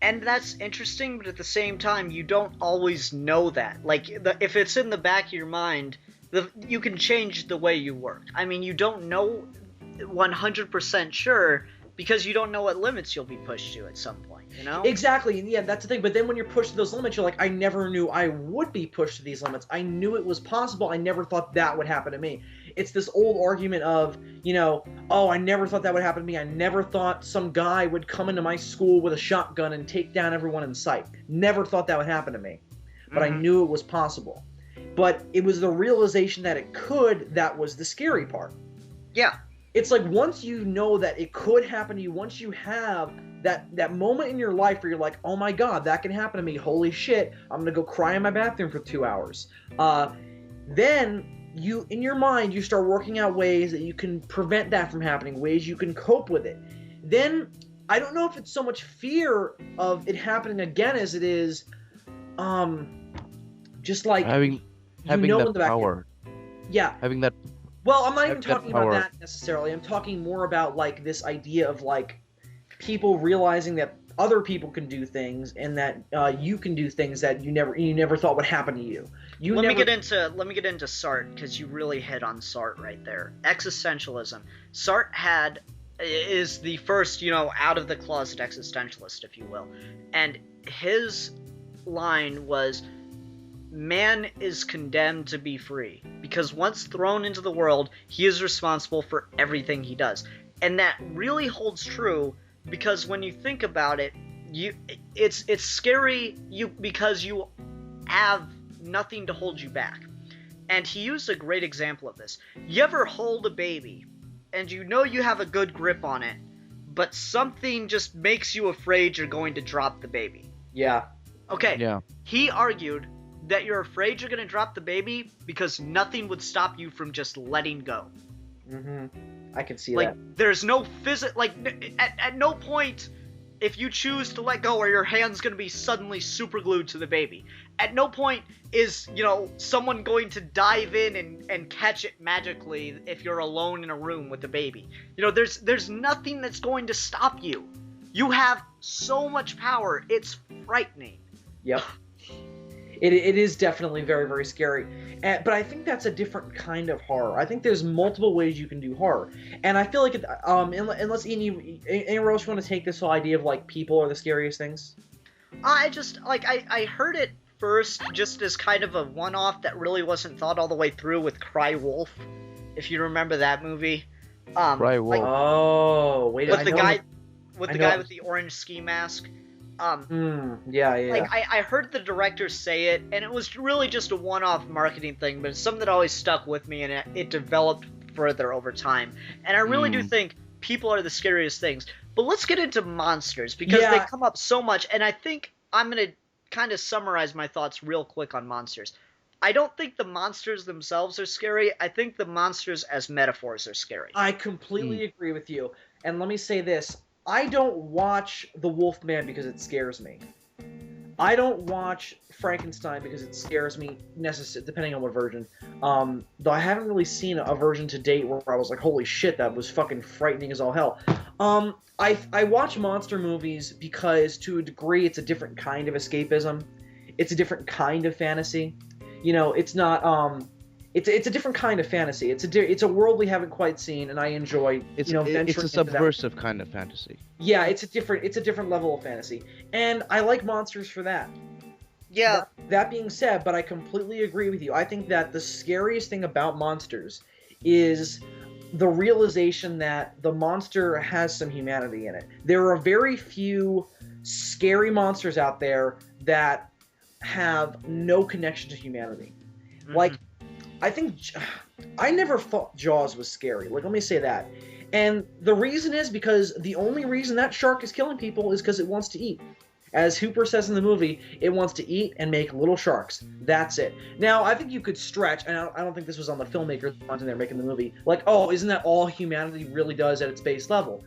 And that's interesting, but at the same time, you don't always know that. Like, if it's in the back of your mind, you can change the way you work. I mean, you don't know 100% sure, because you don't know what limits you'll be pushed to at some point, Exactly, and yeah, that's the thing. But then when you're pushed to those limits, you're like, I never knew I would be pushed to these limits. I knew it was possible. I never thought that would happen to me. It's this old argument of, I never thought that would happen to me. I never thought some guy would come into my school with a shotgun and take down everyone in sight. Never thought that would happen to me. But I knew it was possible. but it was the realization that it could that was the scary part. Yeah. It's like once you know that it could happen to you, once you have that moment in your life where you're like, oh my god, that can happen to me, holy shit, I'm gonna go cry in my bathroom for 2 hours. Then you, in your mind, you start working out ways that you can prevent that from happening, ways you can cope with it. Then, I don't know if it's so much fear of it happening again as it is, just like having that power. Yeah. Having that. Well, I'm not even talking about power. that necessarily. I'm talking more about like this idea of like people realizing that other people can do things and that you can do things that you never thought would happen to you. Let me get into Sartre, because you really hit on Sartre right there. Existentialism. Sartre is the first, out of the closet existentialist, if you will. And his line was, man is condemned to be free, because once thrown into the world, he is responsible for everything he does. And that really holds true, because when you think about it, it's scary because you have nothing to hold you back. And he used a great example of this. You ever hold a baby and you know you have a good grip on it, but something just makes you afraid you're going to drop the baby? Yeah. Okay. Yeah. He argued that you're afraid you're going to drop the baby because nothing would stop you from just letting go. Mm-hmm. I can see like, that. There's no at no point, if you choose to let go, are your hands going to be suddenly super glued to the baby. At no point is, someone going to dive in and catch it magically if you're alone in a room with the baby. There's nothing that's going to stop you. You have so much power, it's frightening. Yep. It is definitely very, very scary. But I think that's a different kind of horror. I think there's multiple ways you can do horror. And I feel like, unless anyone else want to take this whole idea of, like, people are the scariest things? I heard it first just as kind of a one-off that really wasn't thought all the way through with Cry Wolf, if you remember that movie. Cry Wolf. Oh, wait. With the guy with the orange ski mask. Yeah. I heard the director say it, and it was really just a one-off marketing thing, but it's something that always stuck with me, and it developed further over time. And I really do think people are the scariest things. But let's get into monsters, because they come up so much, and I think I'm going to kind of summarize my thoughts real quick on monsters. I don't think the monsters themselves are scary. I think the monsters as metaphors are scary. I completely agree with you. And let me say this. I don't watch The Wolfman because it scares me. I don't watch Frankenstein because it scares me, depending on what version. Though I haven't really seen a version to date where I was like, holy shit, that was fucking frightening as all hell. I watch monster movies because, to a degree, it's a different kind of escapism. It's a different kind of fantasy. It's not... It's a different kind of fantasy. It's a world we haven't quite seen, and I enjoy. It's a subversive kind of fantasy. Yeah, it's a different level of fantasy, and I like monsters for that. Yeah. That being said, but I completely agree with you. I think that the scariest thing about monsters is the realization that the monster has some humanity in it. There are very few scary monsters out there that have no connection to humanity. Mm-hmm. Like, I never thought Jaws was scary. Like, let me say that. And the reason is because the only reason that shark is killing people is because it wants to eat. As Hooper says in the movie, it wants to eat and make little sharks. That's it. Now, I think you could stretch, and I don't think this was on the filmmakers in there making the movie, like, oh, isn't that all humanity really does at its base level?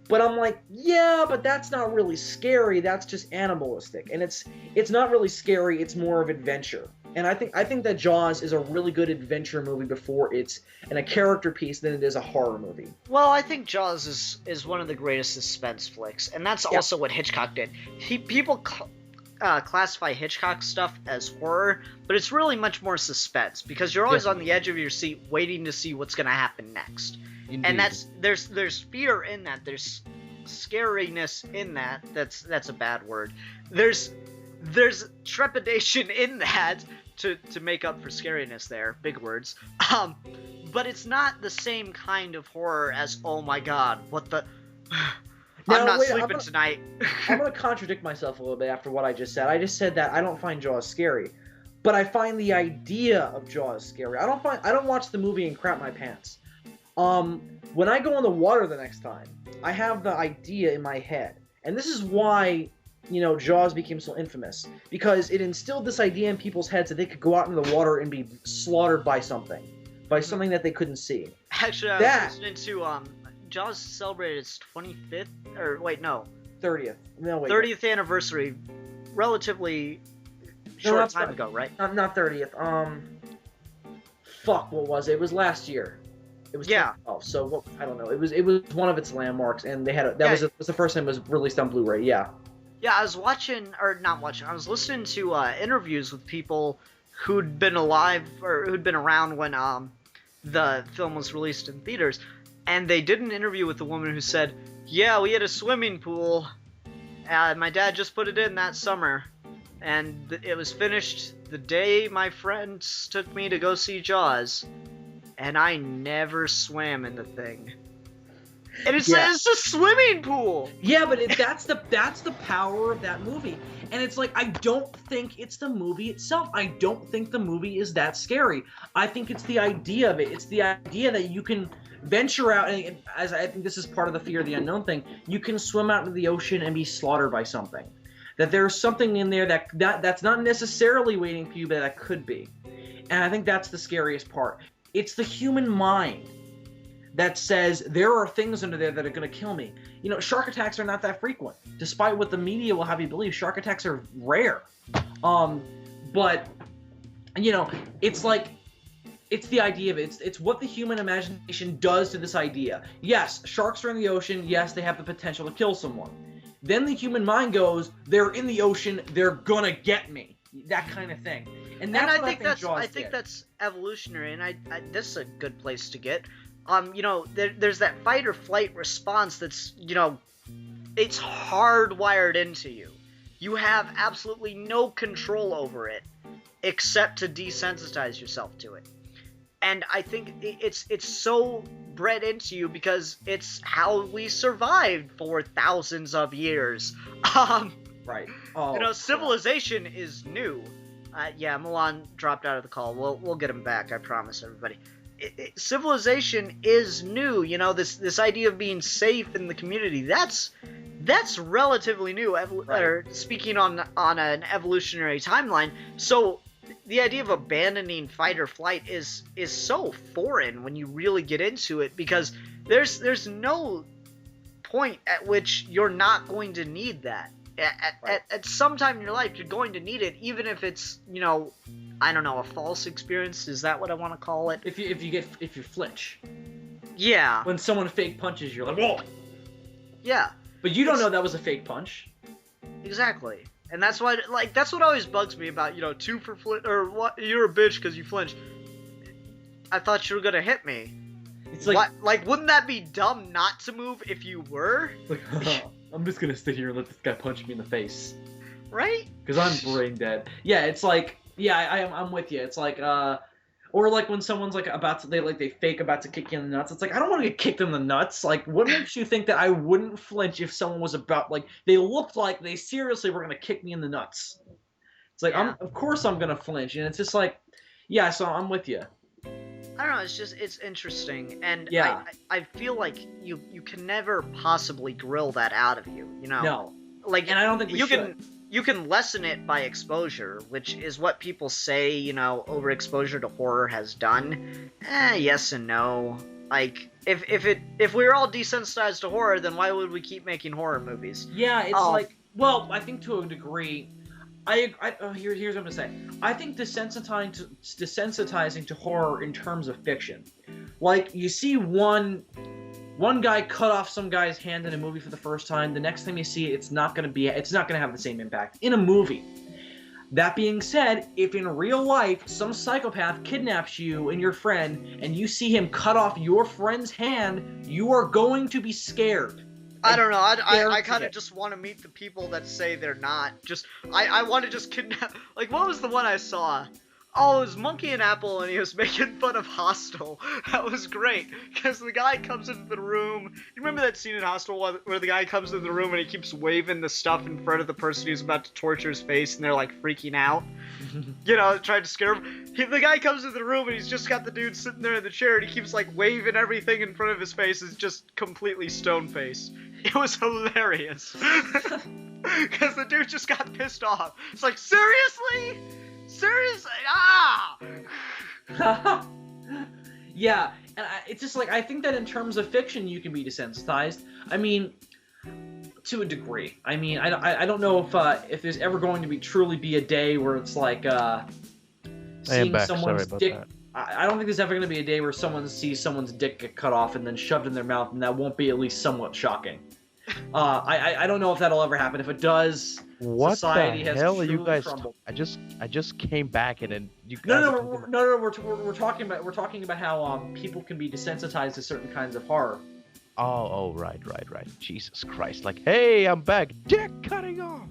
But I'm like, yeah, but that's not really scary. That's just animalistic. And it's not really scary. It's more of adventure. And I think that Jaws is a really good adventure movie before it's a character piece than it is a horror movie. Well, I think Jaws is one of the greatest suspense flicks, and that's also what Hitchcock did. People classify Hitchcock stuff as horror, but it's really much more suspense, because you're always on the edge of your seat waiting to see what's going to happen next. Indeed. And there's fear in that. There's scariness in that. That's a bad word. There's trepidation in that to make up for scariness there. Big words. But it's not the same kind of horror as, oh my god, what the... I'm not sleeping tonight. I'm going to contradict myself a little bit after what I just said. I just said that I don't find Jaws scary. but I find the idea of Jaws scary. I don't watch the movie and crap my pants. When I go in the water the next time, I have the idea in my head. And this is why, Jaws became so infamous. Because it instilled this idea in people's heads that they could go out into the water and be slaughtered by something. By something that they couldn't see. Actually, I was listening to, Jaws celebrated its 25th, or wait, no. 30th. No, wait. 30th anniversary, relatively short time ago, right? Not 30th. Fuck, what was it? It was last year. It was 2012, so what, I don't know. It was one of its landmarks, and they had that was the first time it was released on Blu-ray. Yeah. Yeah, I was I was listening to interviews with people who'd been alive or who'd been around when the film was released in theaters, and they did an interview with a woman who said, "Yeah, we had a swimming pool. My dad just put it in that summer, and it was finished the day my friends took me to go see Jaws, and I never swam in the thing." And it's a swimming pool. Yeah, but that's the power of that movie. And it's like, I don't think it's the movie itself. I don't think the movie is that scary. I think it's the idea of it. It's the idea that you can venture out, and as I think this is part of the fear of the unknown thing, you can swim out into the ocean and be slaughtered by something. That there's something in there that's not necessarily waiting for you, but that could be. And I think that's the scariest part. It's the human mind that says there are things under there that are going to kill me. Shark attacks are not that frequent. Despite what the media will have you believe, shark attacks are rare. But, it's like, it's the idea of it. It's what the human imagination does to this idea. Yes, sharks are in the ocean. Yes, they have the potential to kill someone. Then the human mind goes, they're in the ocean. They're going to get me. That kind of thing. And that's what I think Jaws did. That's evolutionary, and this is a good place to get. There's that fight or flight response that's, it's hardwired into you. You have absolutely no control over it, except to desensitize yourself to it. And I think it's so bred into you because it's how we survived for thousands of years. Right. Civilization is new. Milan dropped out of the call. We'll get him back, I promise, everybody. Civilization is new. This idea of being safe in the community, that's relatively new. Speaking on an evolutionary timeline. So the idea of abandoning fight or flight is so foreign when you really get into it, because there's no point at which you're not going to need that. At some time in your life, you're going to need it, even if it's, I don't know, a false experience. Is that what I want to call it? If you flinch. Yeah. When someone fake punches, you're like, whoa. Yeah. But you don't know that was a fake punch. Exactly. And that's what always bugs me about, 2 for flinch, or what, you're a bitch because you flinched. I thought you were gonna hit me. It's like, wouldn't that be dumb not to move if you were? Like, I'm just gonna sit here and let this guy punch me in the face. Right? Because I'm brain dead. Yeah, it's like, I'm with you. It's like, or like when someone's like they fake about to kick you in the nuts. It's like, I don't want to get kicked in the nuts. Like, what makes you think that I wouldn't flinch if someone was about, like, they looked like they seriously were gonna kick me in the nuts? It's like, of course I'm gonna flinch, and it's just like, yeah. So I'm with you. I don't know, it's interesting, and yeah. I feel like you can never possibly grill that out of you, No. Like, and I don't think you can lessen it by exposure, which is what people say, overexposure to horror has done. Yes and no. Like, if we were all desensitized to horror, then why would we keep making horror movies? Yeah, it's like, well, I think to a degree, here's what I'm gonna say. I think desensitizing to horror in terms of fiction, like, you see one guy cut off some guy's hand in a movie for the first time. The next time you see it, it's not gonna have the same impact in a movie. That being said, if in real life some psychopath kidnaps you and your friend, and you see him cut off your friend's hand, you are going to be scared. I don't know. I kind of just want to meet the people that say they're not. I want to just kidnap. Like, what was the one I saw? Oh, it was Monkey and Apple, and he was making fun of Hostel. That was great, because the guy comes into the room. You remember that scene in Hostel where the guy comes into the room and he keeps waving the stuff in front of the person who's about to torture his face, and they're like freaking out? You know, trying to scare him. The guy comes into the room and he's just got the dude sitting there in the chair, and he keeps like waving everything in front of his face. Is just completely stone-faced. It was hilarious. Because the dude just got pissed off. It's like, seriously? Seriously? Ah! Yeah, and it's just like, I think that in terms of fiction, you can be desensitized. I mean, to a degree. I mean, I don't know if there's ever going to truly be a day where it's like seeing someone's dick. I don't think there's ever going to be a day where someone sees someone's dick get cut off and then shoved in their mouth, and that won't be at least somewhat shocking. I don't know if that'll ever happen. If it does, what society the has hell are you guys? crumbled. I just came back and then you guys. No. We're talking about how people can be desensitized to certain kinds of horror. Oh, right. Jesus Christ! Like, hey, I'm back. Dick cutting off.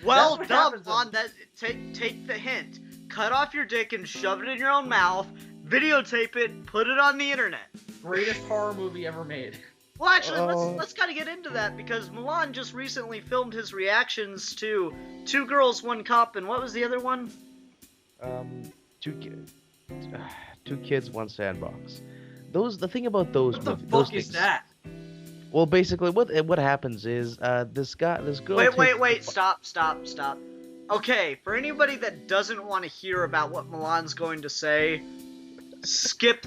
Well done, Vaughn. Take the hint. Cut off your dick and shove it in your own mouth. Videotape it. Put it on the internet. Greatest horror movie ever made. Well, actually, let's kind of get into that, because Milan just recently filmed his reactions to Two Girls, One Cup, and what was the other one? Two kids, one sandbox. The thing about those. What the movies, fuck those is things, that? Well, basically, what happens is this girl. Wait! Stop! Okay, for anybody that doesn't want to hear about what Milan's going to say, skip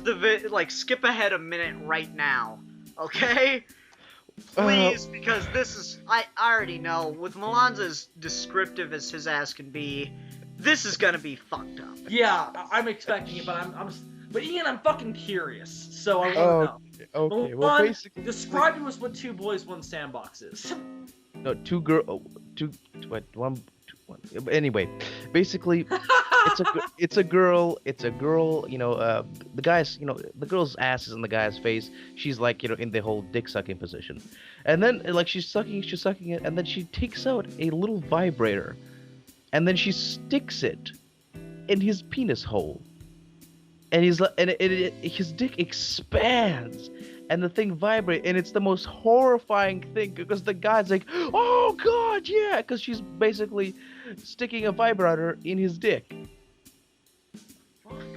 skip ahead a minute right now. Okay? Please, because this is... I already know, with Milan's as descriptive as his ass can be, this is gonna be fucked up. Yeah, I'm expecting it, but Ian, I'm fucking curious, so I want to know. Okay, well, basically... Describe to us what Two Boys, One Sandbox is. No, one. Anyway, basically, it's a girl. You know, the guy's, the girl's ass is in the guy's face. She's like, in the whole dick sucking position, and then like she's sucking it, and then she takes out a little vibrator, and then she sticks it in his penis hole, and his dick expands. And the thing vibrates, and it's the most horrifying thing, because the guy's like, oh god, yeah, because she's basically sticking a vibrator in his dick.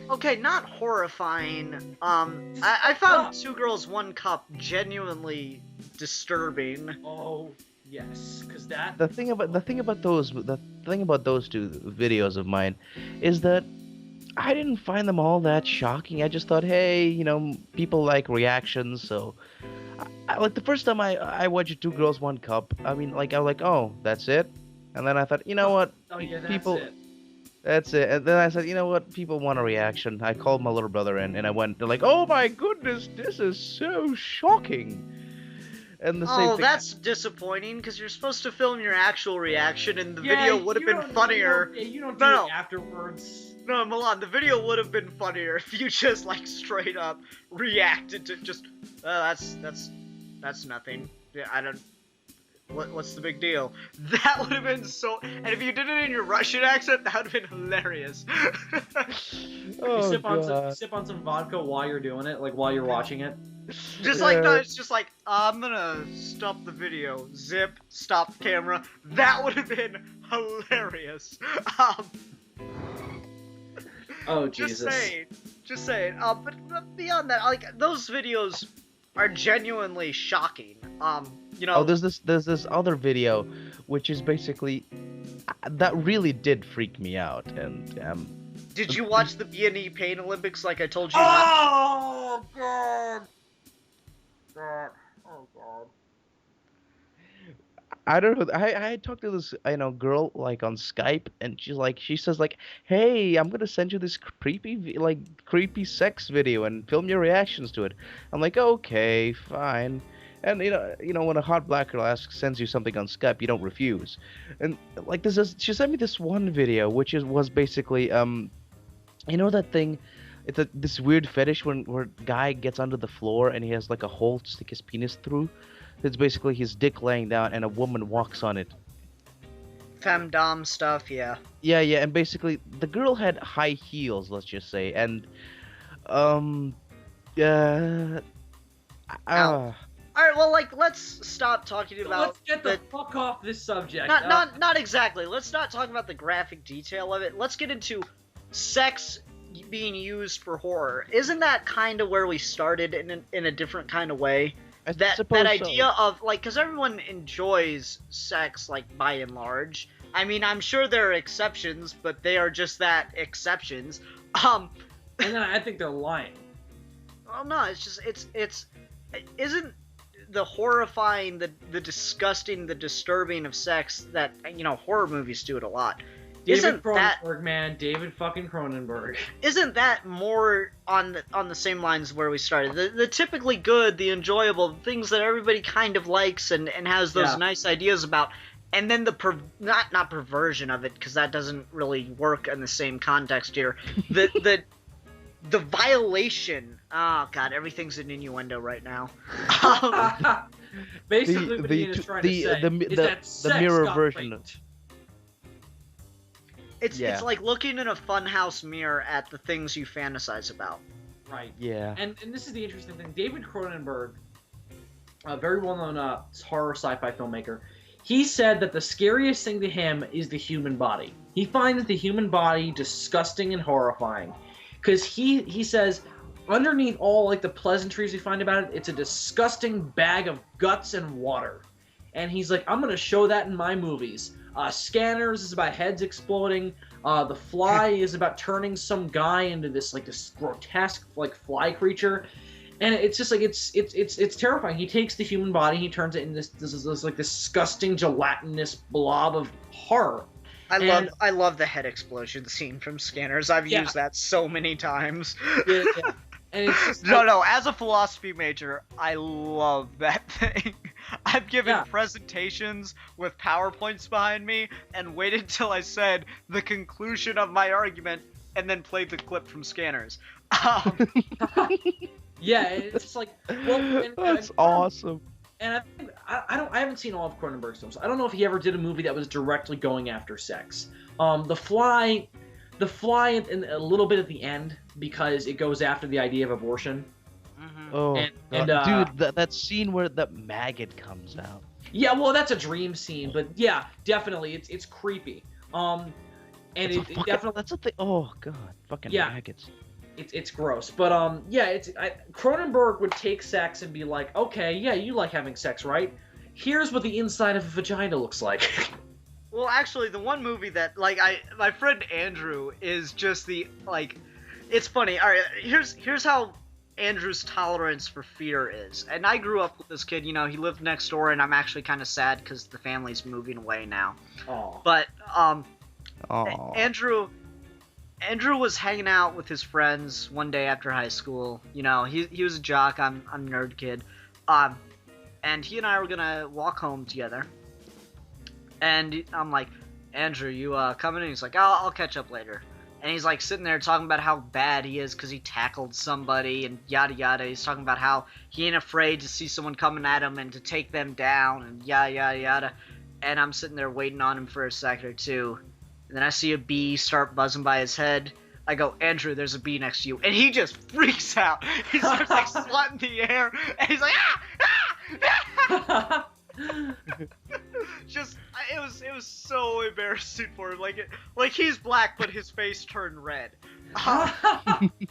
Okay, not horrifying. I found Two Girls, One Cup genuinely disturbing. Oh, yes, because that... The thing about those two videos of mine is that I didn't find them all that shocking. I just thought, hey, people like reactions, so... I like, the first time I watched Two Girls, One Cup, I mean, like, I was like, oh, that's it? And then I thought, you know what? Oh, yeah, That's it. And then I said, you know what? People want a reaction. I called my little brother in, and I went, they're like, oh my goodness, this is so shocking. And the same thing... that's disappointing, because you're supposed to film your actual reaction, and the video would have been funnier. You don't do it afterwards. No, Milan, the video would have been funnier if you just, like, straight up reacted to just, that's nothing. Yeah, I don't... What's the big deal? That would have been so... And if you did it in your Russian accent, that would have been hilarious. Oh, you sip on some vodka while you're doing it, like while you're watching it. Just like, no, it's just like, I'm gonna stop the video. Zip, stop the camera. That would have been hilarious. Oh, Jesus. Just saying. But beyond that, like, those videos are genuinely shocking. Oh, there's this other video, which is basically that really did freak me out. And did you watch the B&E Pain Olympics like I told you? Oh god! Oh god! I don't know. I talked to this girl like on Skype, and she says like, hey, I'm gonna send you this creepy sex video and film your reactions to it. I'm like, okay, fine. And when a hot black girl sends you something on Skype, you don't refuse. And like she sent me this one video, which was basically that thing. It's this weird fetish where a guy gets under the floor and he has like a hole to stick his penis through. It's basically his dick laying down and a woman walks on it. femdom stuff, yeah. Yeah, and basically the girl had high heels, let's just say, and um, uh, All right, well, like, let's stop talking So about. let's get the fuck off this subject. Not exactly. Let's not talk about the graphic detail of it. Let's get into sex being used for horror. Isn't that kind of where we started in a different kind of way? I That suppose idea so. of, like, because everyone enjoys sex, like, by and large. I mean, I'm sure there are exceptions, but they are just that, exceptions. And then I think they're lying. Well, no, it's just isn't the horrifying, the disgusting, the disturbing of sex that, you know, horror movies do it a lot. David Cronenberg, man, David fucking Cronenberg. Isn't that more on the same lines where we started? The typically good, the enjoyable things that everybody kind of likes and has those nice ideas about, and then the not perversion of it, because that doesn't really work in the same context here. The violation. Oh god, everything's an innuendo right now. Basically, what Ian is trying to say is that sex mirror got version raped. It's like looking in a funhouse mirror at the things you fantasize about. Right. Yeah. And this is the interesting thing. David Cronenberg, a very well-known horror sci-fi filmmaker, he said that the scariest thing to him is the human body. He finds the human body disgusting and horrifying. Because he says, underneath all like the pleasantries we find about it, it's a disgusting bag of guts and water. And he's like, I'm going to show that in my movies. Scanners is about heads exploding. The Fly is about turning some guy into this grotesque like fly creature. And it's just like it's terrifying. He takes the human body, he turns it into this like disgusting gelatinous blob of horror. I love the head explosion scene from Scanners. I've used that so many times. Yeah. And it's just no. As a philosophy major, I love that thing. I've given presentations with PowerPoints behind me and waited till I said the conclusion of my argument and then played the clip from Scanners. Yeah, it's just like, well, that's awesome. And I haven't seen all of Cronenberg's films. I don't know if he ever did a movie that was directly going after sex. The Fly, and a little bit at the end because it goes after the idea of abortion. Mm-hmm. Oh, and dude, that scene where the maggot comes out. Yeah, well, that's a dream scene, but yeah, definitely, it's creepy. And it definitely that's a thing. Oh god, fucking maggots. It's gross, but Cronenberg would take sex and be like, okay, yeah, you like having sex, right? Here's what the inside of a vagina looks like. Well, actually, the one movie that my friend Andrew is just it's funny. All right, here's how Andrew's tolerance for fear is. And I grew up with this kid. You know, he lived next door, and I'm actually kind of sad because the family's moving away now. Aww. But Aww. Andrew was hanging out with his friends one day after high school. You know, he was a jock. I'm a nerd kid. And he and I were gonna walk home together. And I'm like, Andrew, you coming? And he's like, I'll catch up later. And he's like sitting there talking about how bad he is because he tackled somebody and yada yada. He's talking about how he ain't afraid to see someone coming at him and to take them down and yada yada yada. And I'm sitting there waiting on him for a second or two. And then I see a bee start buzzing by his head. I go, Andrew, there's a bee next to you. And he just freaks out. He starts like swatting the air. And he's like, ah! Just, it was so embarrassing for him. Like he's black, but his face turned red. Oh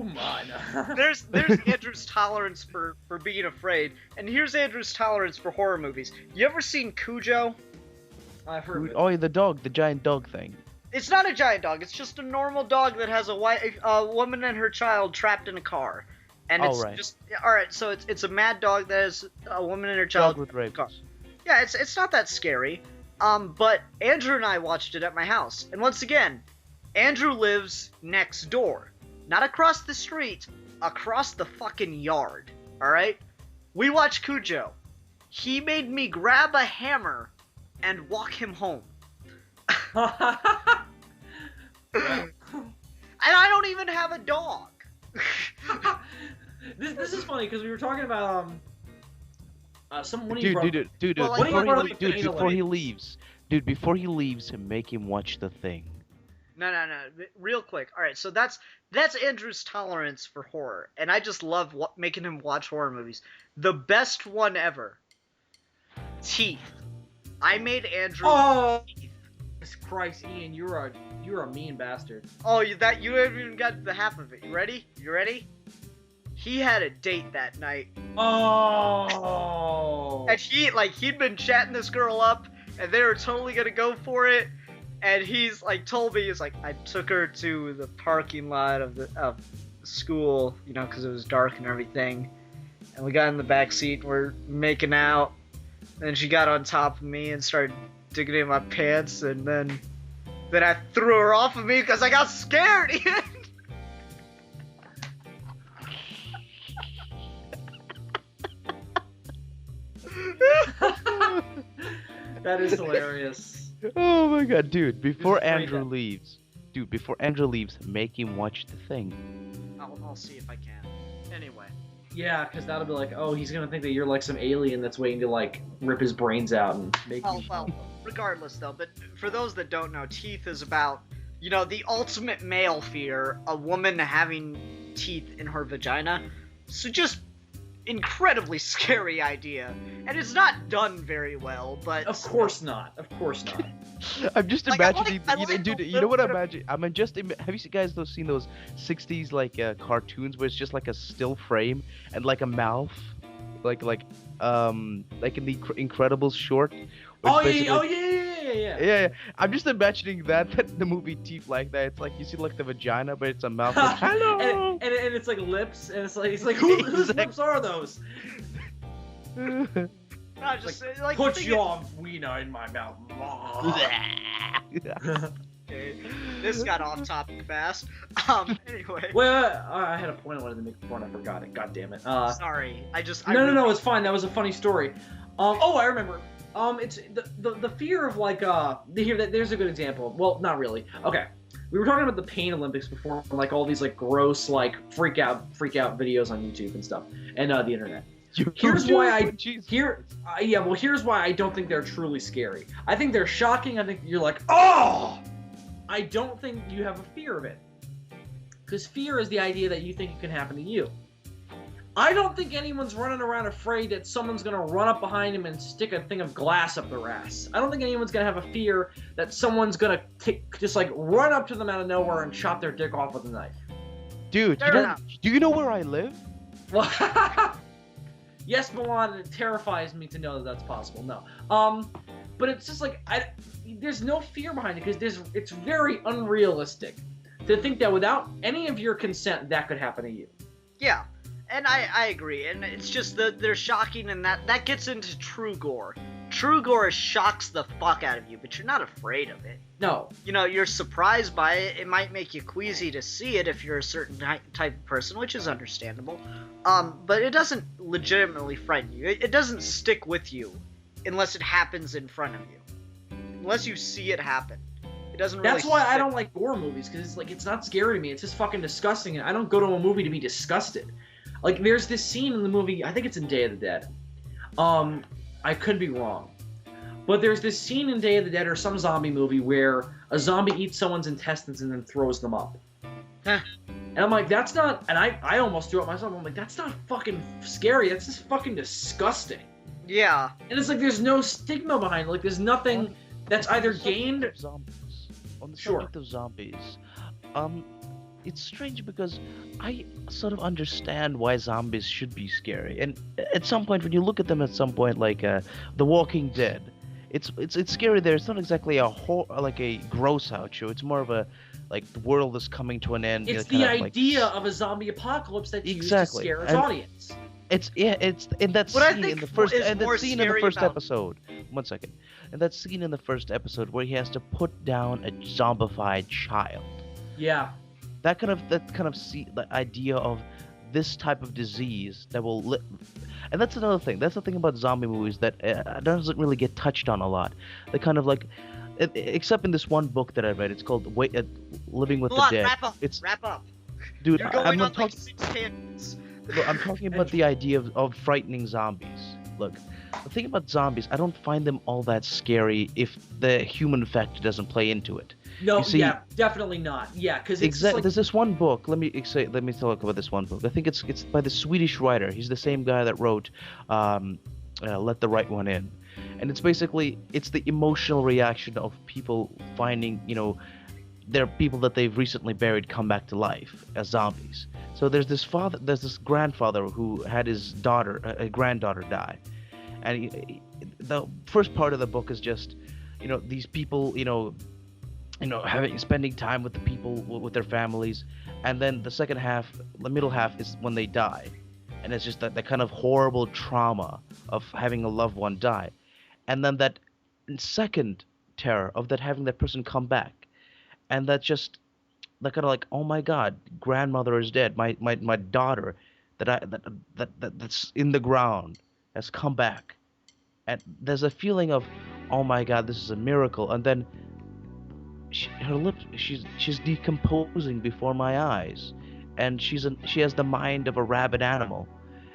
man. There's Andrew's tolerance for being afraid. And here's Andrew's tolerance for horror movies. You ever seen Cujo? I've heard of it. Oh, yeah, the giant dog thing. It's not a giant dog. It's just a normal dog that has a woman and her child trapped in a car. And it's just alright. So it's a mad dog that has a woman and her child Dog with rabies. Yeah, it's not that scary. But Andrew and I watched it at my house, and once again, Andrew lives next door, not across the street, across the fucking yard. All right, we watched Cujo. He made me grab a hammer and walk him home. And I don't even have a dog. This is funny because we were talking about Dude, before he leaves, Dude, before he leaves, make him watch The Thing. No. Real quick. All right, so that's Andrew's tolerance for horror, and I just love making him watch horror movies. The best one ever. Teeth. I made Andrew. Oh, Jesus Christ, Ian, you're a mean bastard. Oh, you haven't even got the half of it. You ready? He had a date that night. Oh. And he'd been chatting this girl up, and they were totally gonna go for it. And he's told me, I took her to the parking lot of the school, because it was dark and everything. And we got in the back seat and we're making out. And she got on top of me and started digging in my pants, and then I threw her off of me because I got scared. That is hilarious. Oh my god, dude! Before Just Andrew leaves, make him watch The Thing. I'll see if I can. Anyway. Yeah, because that'll be like, oh, he's gonna think that you're like some alien that's waiting to rip his brains out and make. Well, regardless though, but for those that don't know, teeth is about, the ultimate male fear, a woman having teeth in her vagina. So just incredibly scary idea, and it's not done very well, but Of course not. I'm just Like, imagining, I like dude. the You know what little I'm imagining? Have you guys seen those '60s cartoons where it's just like a still frame and like a mouth, like in the Incredibles short? where it's basically- Yeah. I'm just imagining that the movie Teeth like that. It's like you see the vagina, but it's a mouth. Like, hello. and it's like lips, and it's like whose lips are those? No, just Put your wiener in my mouth. Okay, this got off topic fast. Anyway. Well, I had a point I wanted to make before and I forgot it. God damn it. Sorry, No, it's fine. That was a funny story. I remember. It's the fear of there's a good example. Well, not really. Okay. We were talking about the Pain Olympics before, all these gross freak out videos on YouTube and stuff, and the internet. Here's why here's why I don't think they're truly scary. I think they're shocking. I think you're like, oh! I don't think you have a fear of it. Because fear is the idea that you think it can happen to you. I don't think anyone's running around afraid that someone's going to run up behind him and stick a thing of glass up their ass. I don't think anyone's going to have a fear that someone's going to just run up to them out of nowhere and chop their dick off with a knife. Dude, do you know where I live? Well, yes, Milan, it terrifies me to know that that's possible. No. But it's just there's no fear behind it because it's very unrealistic to think that without any of your consent, that could happen to you. Yeah. And I agree, and it's just that they're shocking, and that gets into true gore. True gore shocks the fuck out of you, but you're not afraid of it. No. You're surprised by it. It might make you queasy to see it if you're a certain type of person, which is understandable. But it doesn't legitimately frighten you. It doesn't stick with you unless it happens in front of you. Unless you see it happen. It doesn't really That's why stick. I don't like gore movies, because it's not scary to me. It's just fucking disgusting, and I don't go to a movie to be disgusted. There's this scene in the movie, I think it's in Day of the Dead. I could be wrong. But there's this scene in Day of the Dead or some zombie movie where a zombie eats someone's intestines and then throws them up. And I'm like, that's not... And I almost threw up myself. I'm like, that's not fucking scary. That's just fucking disgusting. Yeah. And it's there's no stigma behind it. There's nothing that's either gained... On the subject of zombies, it's strange because I sort of understand why zombies should be scary, and at some point when you look at them, The Walking Dead, it's scary there. It's not exactly a gross out show. It's more of a the world is coming to an end. It's the idea of a zombie apocalypse that's used to scare its audience. It's in that scene in the first episode. 1 second. And that scene in the first episode where he has to put down a zombified child. Yeah. That kind of the idea of this type of disease that will and that's another thing. That's the thing about zombie movies that doesn't really get touched on a lot. They kind of except in this one book that I read. It's called Living with the Dead. Wrap up. Dude, You're going I'm on not talking. 6 tangents. I'm talking about the idea of frightening zombies. Look, the thing about zombies, I don't find them all that scary if the human factor doesn't play into it. No, You see, yeah, definitely not. Yeah, because it's exactly. like, There's this one book. Let me talk about this one book. I think it's by the Swedish writer. He's the same guy that wrote Let the Right One In, and it's basically the emotional reaction of people finding, there are people that they've recently buried come back to life as zombies. So there's this grandfather who had his a granddaughter die, and the first part of the book is just, these people, spending time with the people with their families, and then the middle half is when they die, and it's just that kind of horrible trauma of having a loved one die, and then that second terror of that having that person come back, and that kind of like, oh my god, grandmother is dead, my daughter that's in the ground has come back, and there's a feeling of, oh my god, this is a miracle, and then she's decomposing before my eyes, and she has the mind of a rabid animal,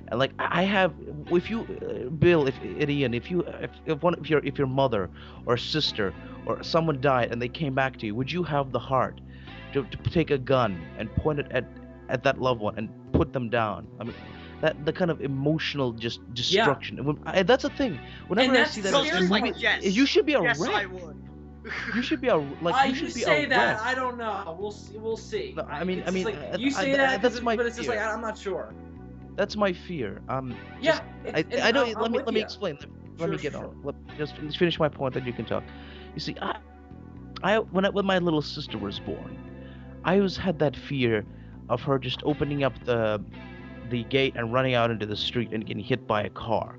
and like I have, if you, Bill, if Ian, if your mother or sister or someone died and they came back to you, would you have the heart to take a gun and point it at that loved one and put them down? I mean, that the kind of emotional just destruction. Yeah. That's a thing. Whenever I see that, yes. You should be a yes, wreck. I would. You should be a like. You should be say a that. wreck. I don't know. We'll see. No, I mean, like, you say that, that's my but it's just fear. like I'm not sure. That's my fear. Yeah. I don't. Let me you. explain. Let Sure, me get sure. on. Let me just finish my point, then you can talk. You see, when my little sister was born, I always had that fear of her just opening up the gate and running out into the street and getting hit by a car,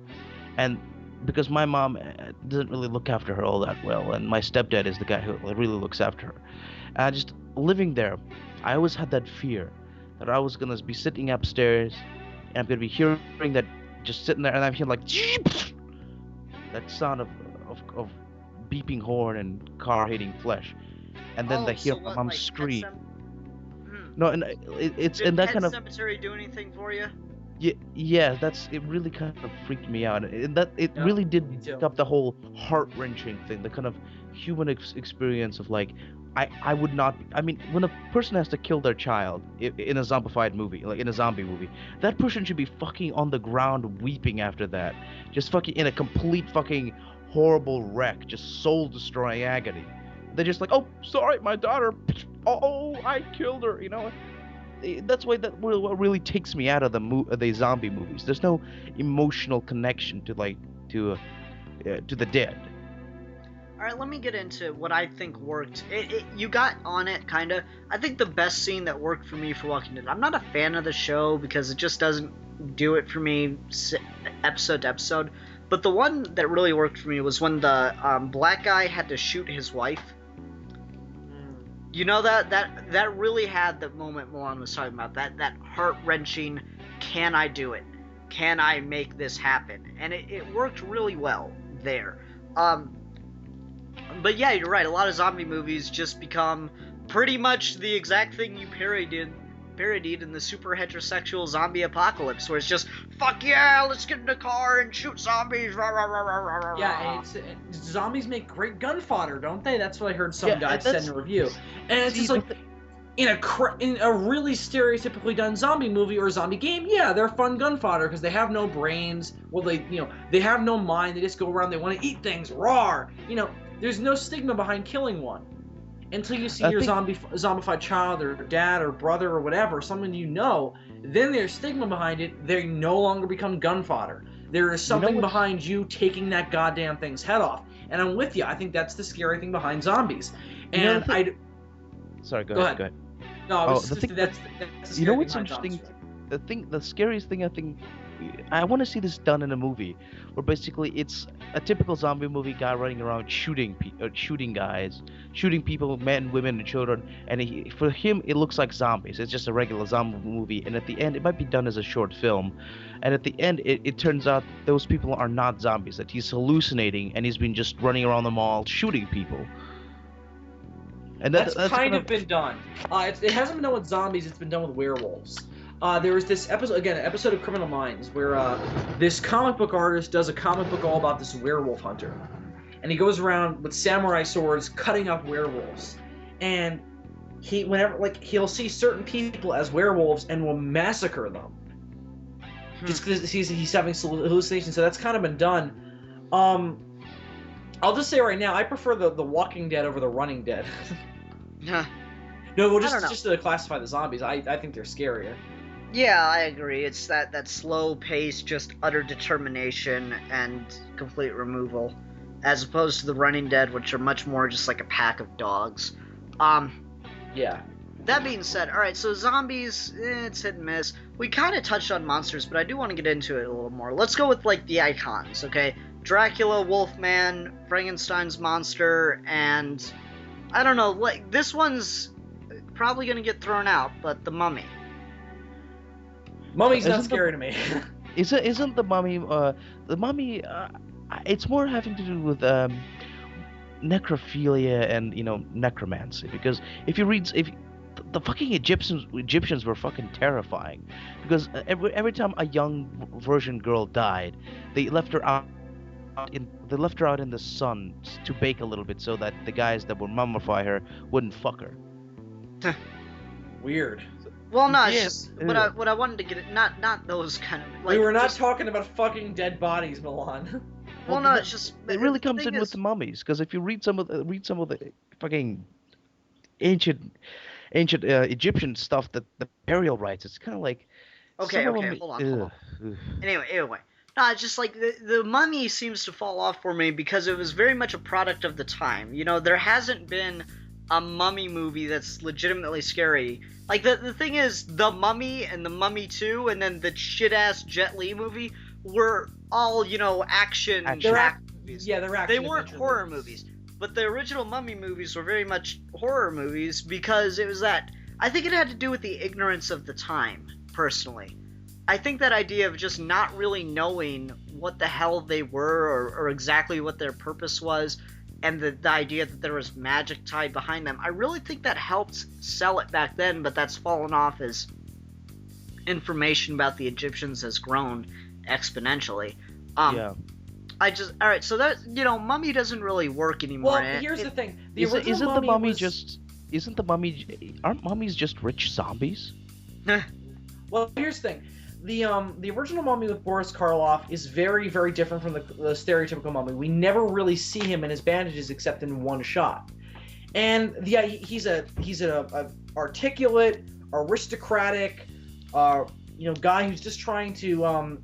and because my mom doesn't really look after her all that well, and my stepdad is the guy who really looks after her. And just living there, I always had that fear that I was gonna be sitting upstairs and I'm gonna be hearing that, just sitting there, and I'm hearing like that sound of beeping horn and car hitting flesh, and then they hear my mom scream. No, and it's Did and that Pet kind of Cemetery do anything for you? yeah, it really kind of freaked me out, and it Yeah, really me did too. pick up the whole heart-wrenching thing, the kind of human experience of like, I would not, I mean, when a person has to kill their child in a zombified movie, like in a zombie movie, that person should be fucking on the ground weeping after that, just fucking in a complete fucking horrible wreck, just soul-destroying agony. They're just like, oh, sorry, my daughter, oh, I killed her, That's why what really takes me out of the zombie movies. There's no emotional connection to the dead. All right, let me get into what I think worked. You got on it, kind of. I think the best scene that worked for me for Walking Dead. I'm not a fan of the show because it just doesn't do it for me episode to episode. But the one that really worked for me was when the black guy had to shoot his wife. You know, that really had the moment Milan was talking about, that heart-wrenching, can I do it? Can I make this happen? And it worked really well there. But yeah, you're right, a lot of zombie movies just become pretty much the exact thing you parodied in the super heterosexual zombie apocalypse, where it's just, fuck yeah, let's get in the car and shoot zombies, rah, rah, rah, rah, rah, rah. Yeah, zombies make great gun fodder, don't they? That's what I heard some guy said in a review. And it's just like, in a really stereotypically done zombie movie or zombie game, yeah, they're fun gun fodder because they have no brains. Well, they have no mind. They just go around. They want to eat things raw. There's no stigma behind killing one until you see your zombified child or dad or brother or whatever, someone then there's stigma behind it. They no longer become gun fodder. There is something behind you taking that goddamn thing's head off. And I'm with you. I think that's the scary thing behind zombies. And Sorry, go ahead. No, that's the scary thing what's behind interesting? zombies. The scariest thing, I think, I want to see this done in a movie where basically it's a typical zombie movie guy running around shooting people, men, women, and children, and for him it looks like zombies. It's just a regular zombie movie, and at the end it might be done as a short film, and at the end it turns out those people are not zombies, that he's hallucinating and he's been just running around the mall shooting people. And that's kind of been done. It hasn't been done with zombies. It's been done with werewolves. There was this episode, again, an episode of Criminal Minds, where this comic book artist does a comic book all about this werewolf hunter. And he goes around with samurai swords cutting up werewolves. And he'll see certain people as werewolves and will massacre them. Just because he's having hallucinations. So that's kind of been done. I'll just say right now, I prefer the Walking Dead over the Running Dead. Huh. No, well, just to classify the zombies, I think they're scarier. Yeah, I agree. It's that slow pace, just utter determination and complete removal, as opposed to the Running Dead, which are much more just like a pack of dogs. Yeah. That being said, alright, so zombies, it's hit and miss. We kind of touched on monsters, but I do want to get into it a little more. Let's go with, like, the icons, okay? Dracula, Wolfman, Frankenstein's monster, and... I don't know, like, this one's probably gonna get thrown out, but the Mummy. Mummy's not scary to me. Isn't the Mummy, it's more having to do with, necrophilia and, necromancy, because if the fucking Egyptians were fucking terrifying, because every time a young virgin girl died, they left her out in the sun to bake a little bit so that the guys that would mummify her wouldn't fuck her. Weird. Well, no, it's just what I wanted to get at, not those kind of. Like, we were not talking about fucking dead bodies, Milan. Well, no, it's just it really comes in with the mummies, because if you read some of the fucking ancient Egyptian stuff, that the burial rites, it's kind of like. Okay, hold on. Anyway. No, it's just like the Mummy seems to fall off for me because it was very much a product of the time. There hasn't been a Mummy movie that's legitimately scary. Like, the thing is, The Mummy and The Mummy 2 and then the shit-ass Jet Li movie were all, action movies. Yeah, they're action. They weren't horror movies. But the original Mummy movies were very much horror movies because it was that... I think it had to do with the ignorance of the time, personally. I think that idea of just not really knowing what the hell they were or exactly what their purpose was, and the idea that there was magic tied behind them, I really think that helped sell it back then, but that's fallen off as information about the Egyptians has grown exponentially. Yeah. Alright, so that, Mummy doesn't really work anymore. Well, here's the thing. Aren't mummies just rich zombies? Well, here's the thing. The original Mummy with Boris Karloff is very, very different from the stereotypical Mummy. We never really see him in his bandages except in one shot. And he's a articulate, aristocratic, guy who's just trying to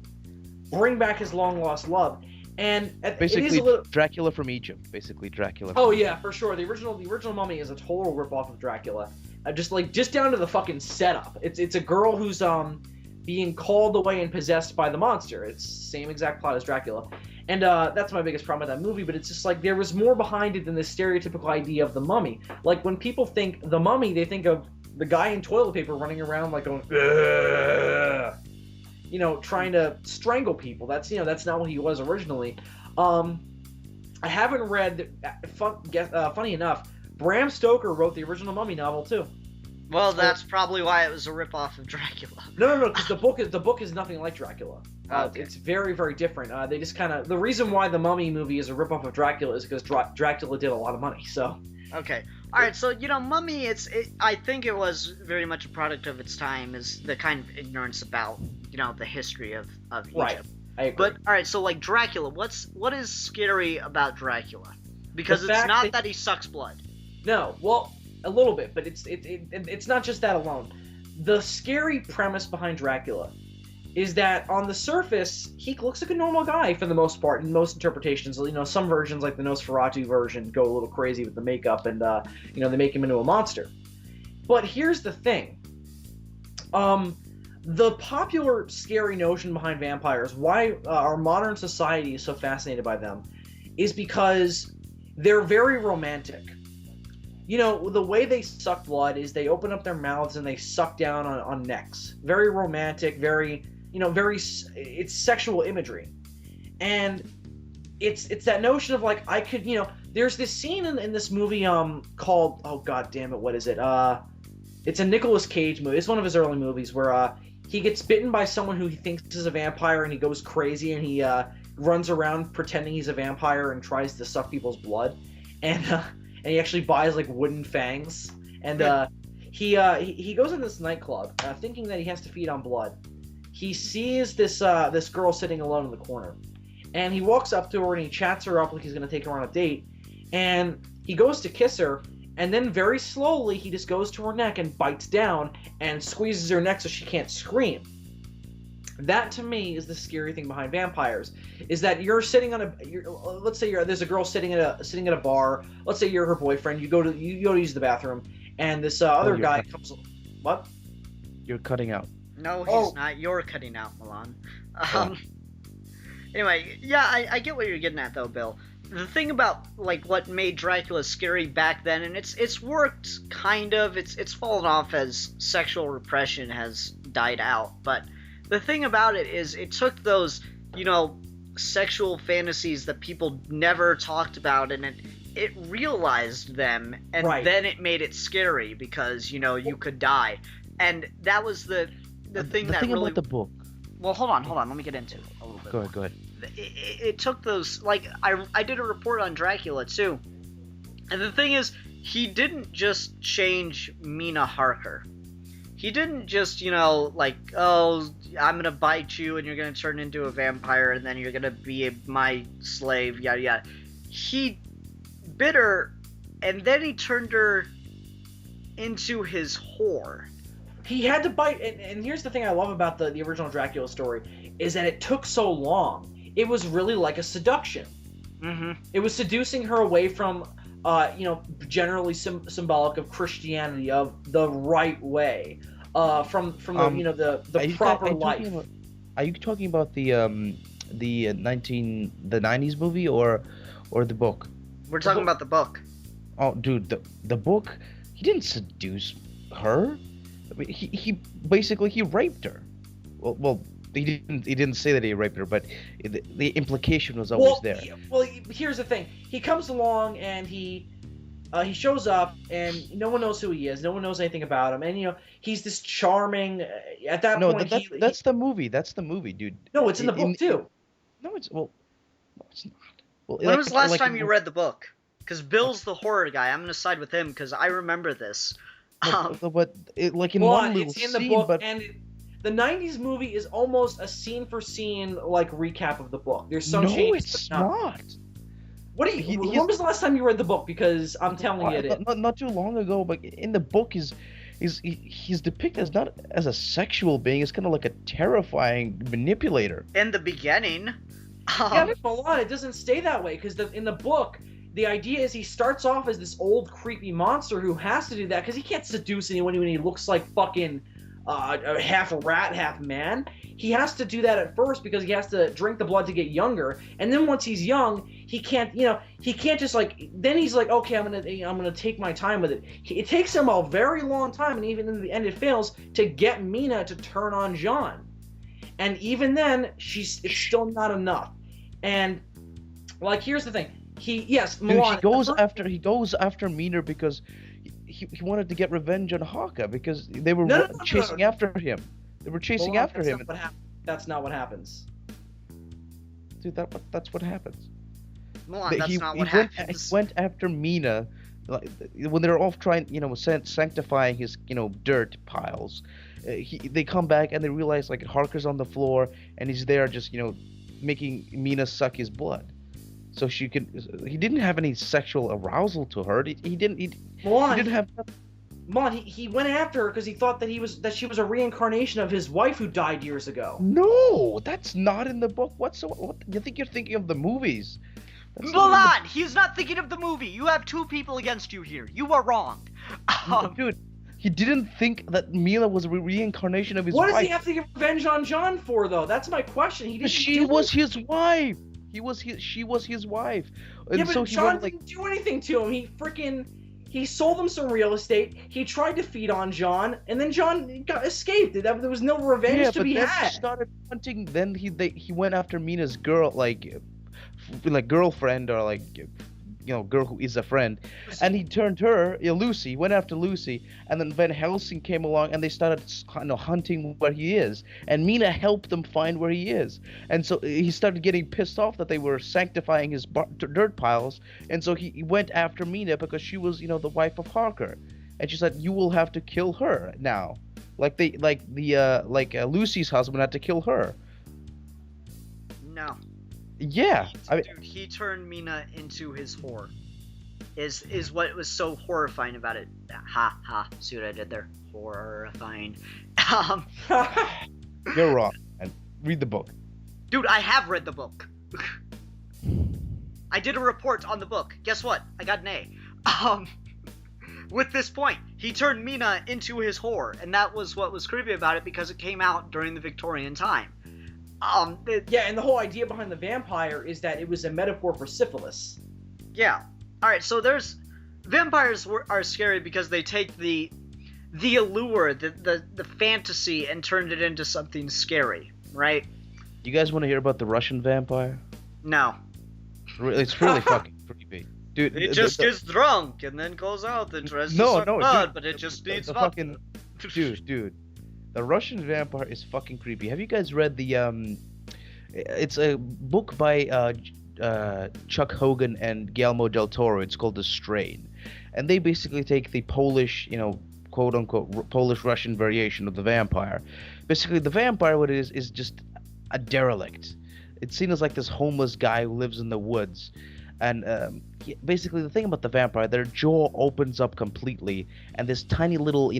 bring back his long lost love. And basically, it is a little... Dracula from Egypt. Basically, Dracula. Oh yeah, for sure. The original Mummy is a total ripoff of Dracula. Just down to the fucking setup. It's a girl who's being called away and possessed by the monster. It's the same exact plot as Dracula. And that's my biggest problem with that movie, but it's just like there was more behind it than the stereotypical idea of the Mummy. Like, when people think the Mummy, they think of the guy in toilet paper running around like going, ugh, trying to strangle people. That's not what he was originally. I haven't read, funny enough, Bram Stoker wrote the original Mummy novel too. Well, that's probably why it was a ripoff of Dracula. No, because the book is nothing like Dracula. Okay. It's very, very different. They just the reason why the Mummy movie is a ripoff of Dracula is because Dracula did a lot of money. So. Okay. All right. So Mummy, I think it was very much a product of its time, is the kind of ignorance about the history of Egypt. Right. I agree. But all right. So like Dracula, what is scary about Dracula? Because it's not that he sucks blood. No. Well. A little bit, but it's not just that alone. The scary premise behind Dracula is that on the surface, he looks like a normal guy for the most part in most interpretations. Some versions, like the Nosferatu version, go a little crazy with the makeup and, they make him into a monster. But here's the thing. The popular scary notion behind vampires, why our modern society is so fascinated by them, is because they're very romantic. The way they suck blood is they open up their mouths and they suck down on necks. Very romantic, very, it's sexual imagery. And it's that notion of like, I could, there's this scene in this movie called, oh god damn it, what is it? It's a Nicolas Cage movie. It's one of his early movies where he gets bitten by someone who he thinks is a vampire, and he goes crazy, and he runs around pretending he's a vampire and tries to suck people's blood, and he actually buys like wooden fangs, and he goes in this nightclub thinking that he has to feed on blood. He sees this girl sitting alone in the corner, and he walks up to her and he chats her up like he's gonna take her on a date, and he goes to kiss her, and then very slowly he just goes to her neck and bites down and squeezes her neck so she can't scream. That to me is the scary thing behind vampires, is that you're sitting on let's say there's a girl sitting at a bar. Let's say you're her boyfriend. You go to use the bathroom, and this other guy comes. What? You're cutting out. No, he's not. You're cutting out, Milan. Anyway, yeah, I get what you're getting at, though, Bill. The thing about, like, what made Dracula scary back then, and it's worked, kind of, it's fallen off as sexual repression has died out, but the thing about it is it took those, sexual fantasies that people never talked about, and it realized them, and then it made it scary, because, you could die. And that was the thing that really... about the book. Well, hold on, let me get into it a little bit. Go ahead. It took those, like, I did a report on Dracula, too. And the thing is, he didn't just change Mina Harker. He didn't just, like, oh, I'm gonna bite you and you're gonna turn into a vampire and then you're gonna be my slave, yada yada. He bit her and then he turned her into his whore. He had to bite, and here's the thing I love about the original Dracula story, is that it took so long. It was really like a seduction. Mm-hmm. It was seducing her away from, generally symbolic of Christianity, of the right way, from the proper life. Are you talking about the 90s movie or the book? We're talking about the book. Oh, dude, the book. He didn't seduce her. I mean, he basically raped her. Well, he didn't say that he raped her, but the implication was always there. Here's the thing. He comes along and he shows up, and no one knows who he is. No one knows anything about him, and he's this charming. At that point, that's the movie. That's the movie, dude. No, it's in the book too. No, it's not. Well, when was the last time you read the book? Because Bill's the horror guy. I'm gonna side with him because I remember this. But like in one little it's in the scene, book, but and the 90s movie is almost a scene for scene like recap of the book. There's some changes. No, it's not. What do you? When was the last time you read the book? Because I'm telling you, it is. Not too long ago, but in the book he's depicted as not as a sexual being. It's kind of like a terrifying manipulator. In the beginning. Yeah, but Milan, it doesn't stay that way because in the book. The idea is he starts off as this old creepy monster who has to do that because he can't seduce anyone when he looks like fucking half rat, half man. He has to do that at first because he has to drink the blood to get younger, and then once he's young, he can't just like. Then he's like, okay, I'm gonna take my time with it. It takes him a very long time, and even in the end, it fails to get Mina to turn on John, and even then, it's still not enough. And like, here's the thing. Milan, he goes after Mina because he wanted to get revenge on Haka because they were chasing after him. They were chasing after him. That's not what happens. Dude, that's what happens. Milan, that's not what happens. He went after Mina when they're off trying, sanctifying his, dirt piles. They come back and they realize like Harker's on the floor and he's there just, making Mina suck his blood. So he didn't have any sexual arousal to her. He didn't have. Mon, he went after her because he thought that she was a reincarnation of his wife who died years ago. No, that's not in the book whatsoever. What, you think you're thinking of the movies? Milan, he's not thinking of the movie. You have two people against you here. You are wrong. Dude, he didn't think that Mila was a reincarnation of his wife. What does he have to get revenge on John for, though? That's my question. She was his wife. She was his wife. And yeah, but so John didn't do anything to him. He sold him some real estate. He tried to feed on John, and then John escaped. There was no revenge to be had. He started hunting. Then he went after Mina's girl, like girlfriend or like girl who is a friend, and he turned her, Lucy, went after Lucy, and then Van Helsing came along, and they started hunting where he is, and Mina helped them find where he is, and so he started getting pissed off that they were sanctifying his dirt piles, and so he went after Mina because she was, the wife of Harker, and she said, "You will have to kill her now," like Lucy's husband had to kill her. No. Yeah, Dude, he turned Mina into his whore. Is what was so horrifying about it. Ha, see what I did there? Horrifying. You're wrong. And read the book. Dude, I have read the book. I did a report on the book. Guess what? I got an A. With this point, he turned Mina into his whore, and that was what was creepy about it because it came out during the Victorian time. Yeah, and the whole idea behind the vampire is that it was a metaphor for syphilis. Yeah. Alright, so vampires are scary because they take the allure, the fantasy, and turned it into something scary, right? You guys want to hear about the Russian vampire? No. It's really fucking creepy. Dude, it just gets drunk and then goes out and tries to suck blood, dude, but it just needs the fucking... Dude. The Russian vampire is fucking creepy. Have you guys read the it's a book by Chuck Hogan and Guillermo del Toro. It's called The Strain. And they basically take the Polish, quote unquote Polish Russian variation of the vampire. Basically the vampire, what it is just a derelict. It's seen as like this homeless guy who lives in the woods. And basically the thing about the vampire, their jaw opens up completely, and this tiny little,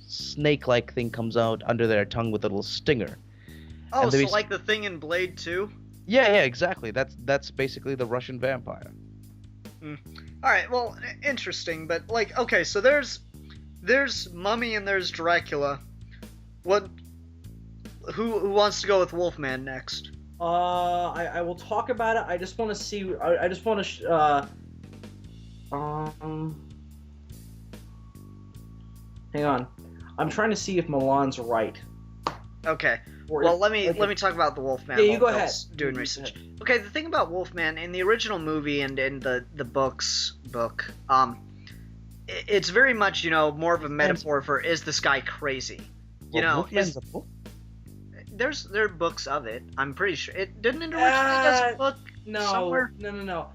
snake-like thing comes out under their tongue with a little stinger. Oh, so like the thing in Blade 2? Yeah, exactly. That's basically the Russian vampire. Alright, well, interesting, but okay, so there's Mummy and there's Dracula. Who wants to go with Wolfman next? I will talk about it. I just want to see. I just want to. Hang on. I'm trying to see if Milan's right. Okay. Well, let me talk about the Wolfman. Yeah, you go ahead. Doing research. Okay, the thing about Wolfman in the original movie and in the book, it's very much more of a metaphor for is this guy crazy? Wolfman's a book? There are books of it. I'm pretty sure it didn't originally as a book. Somewhere? No.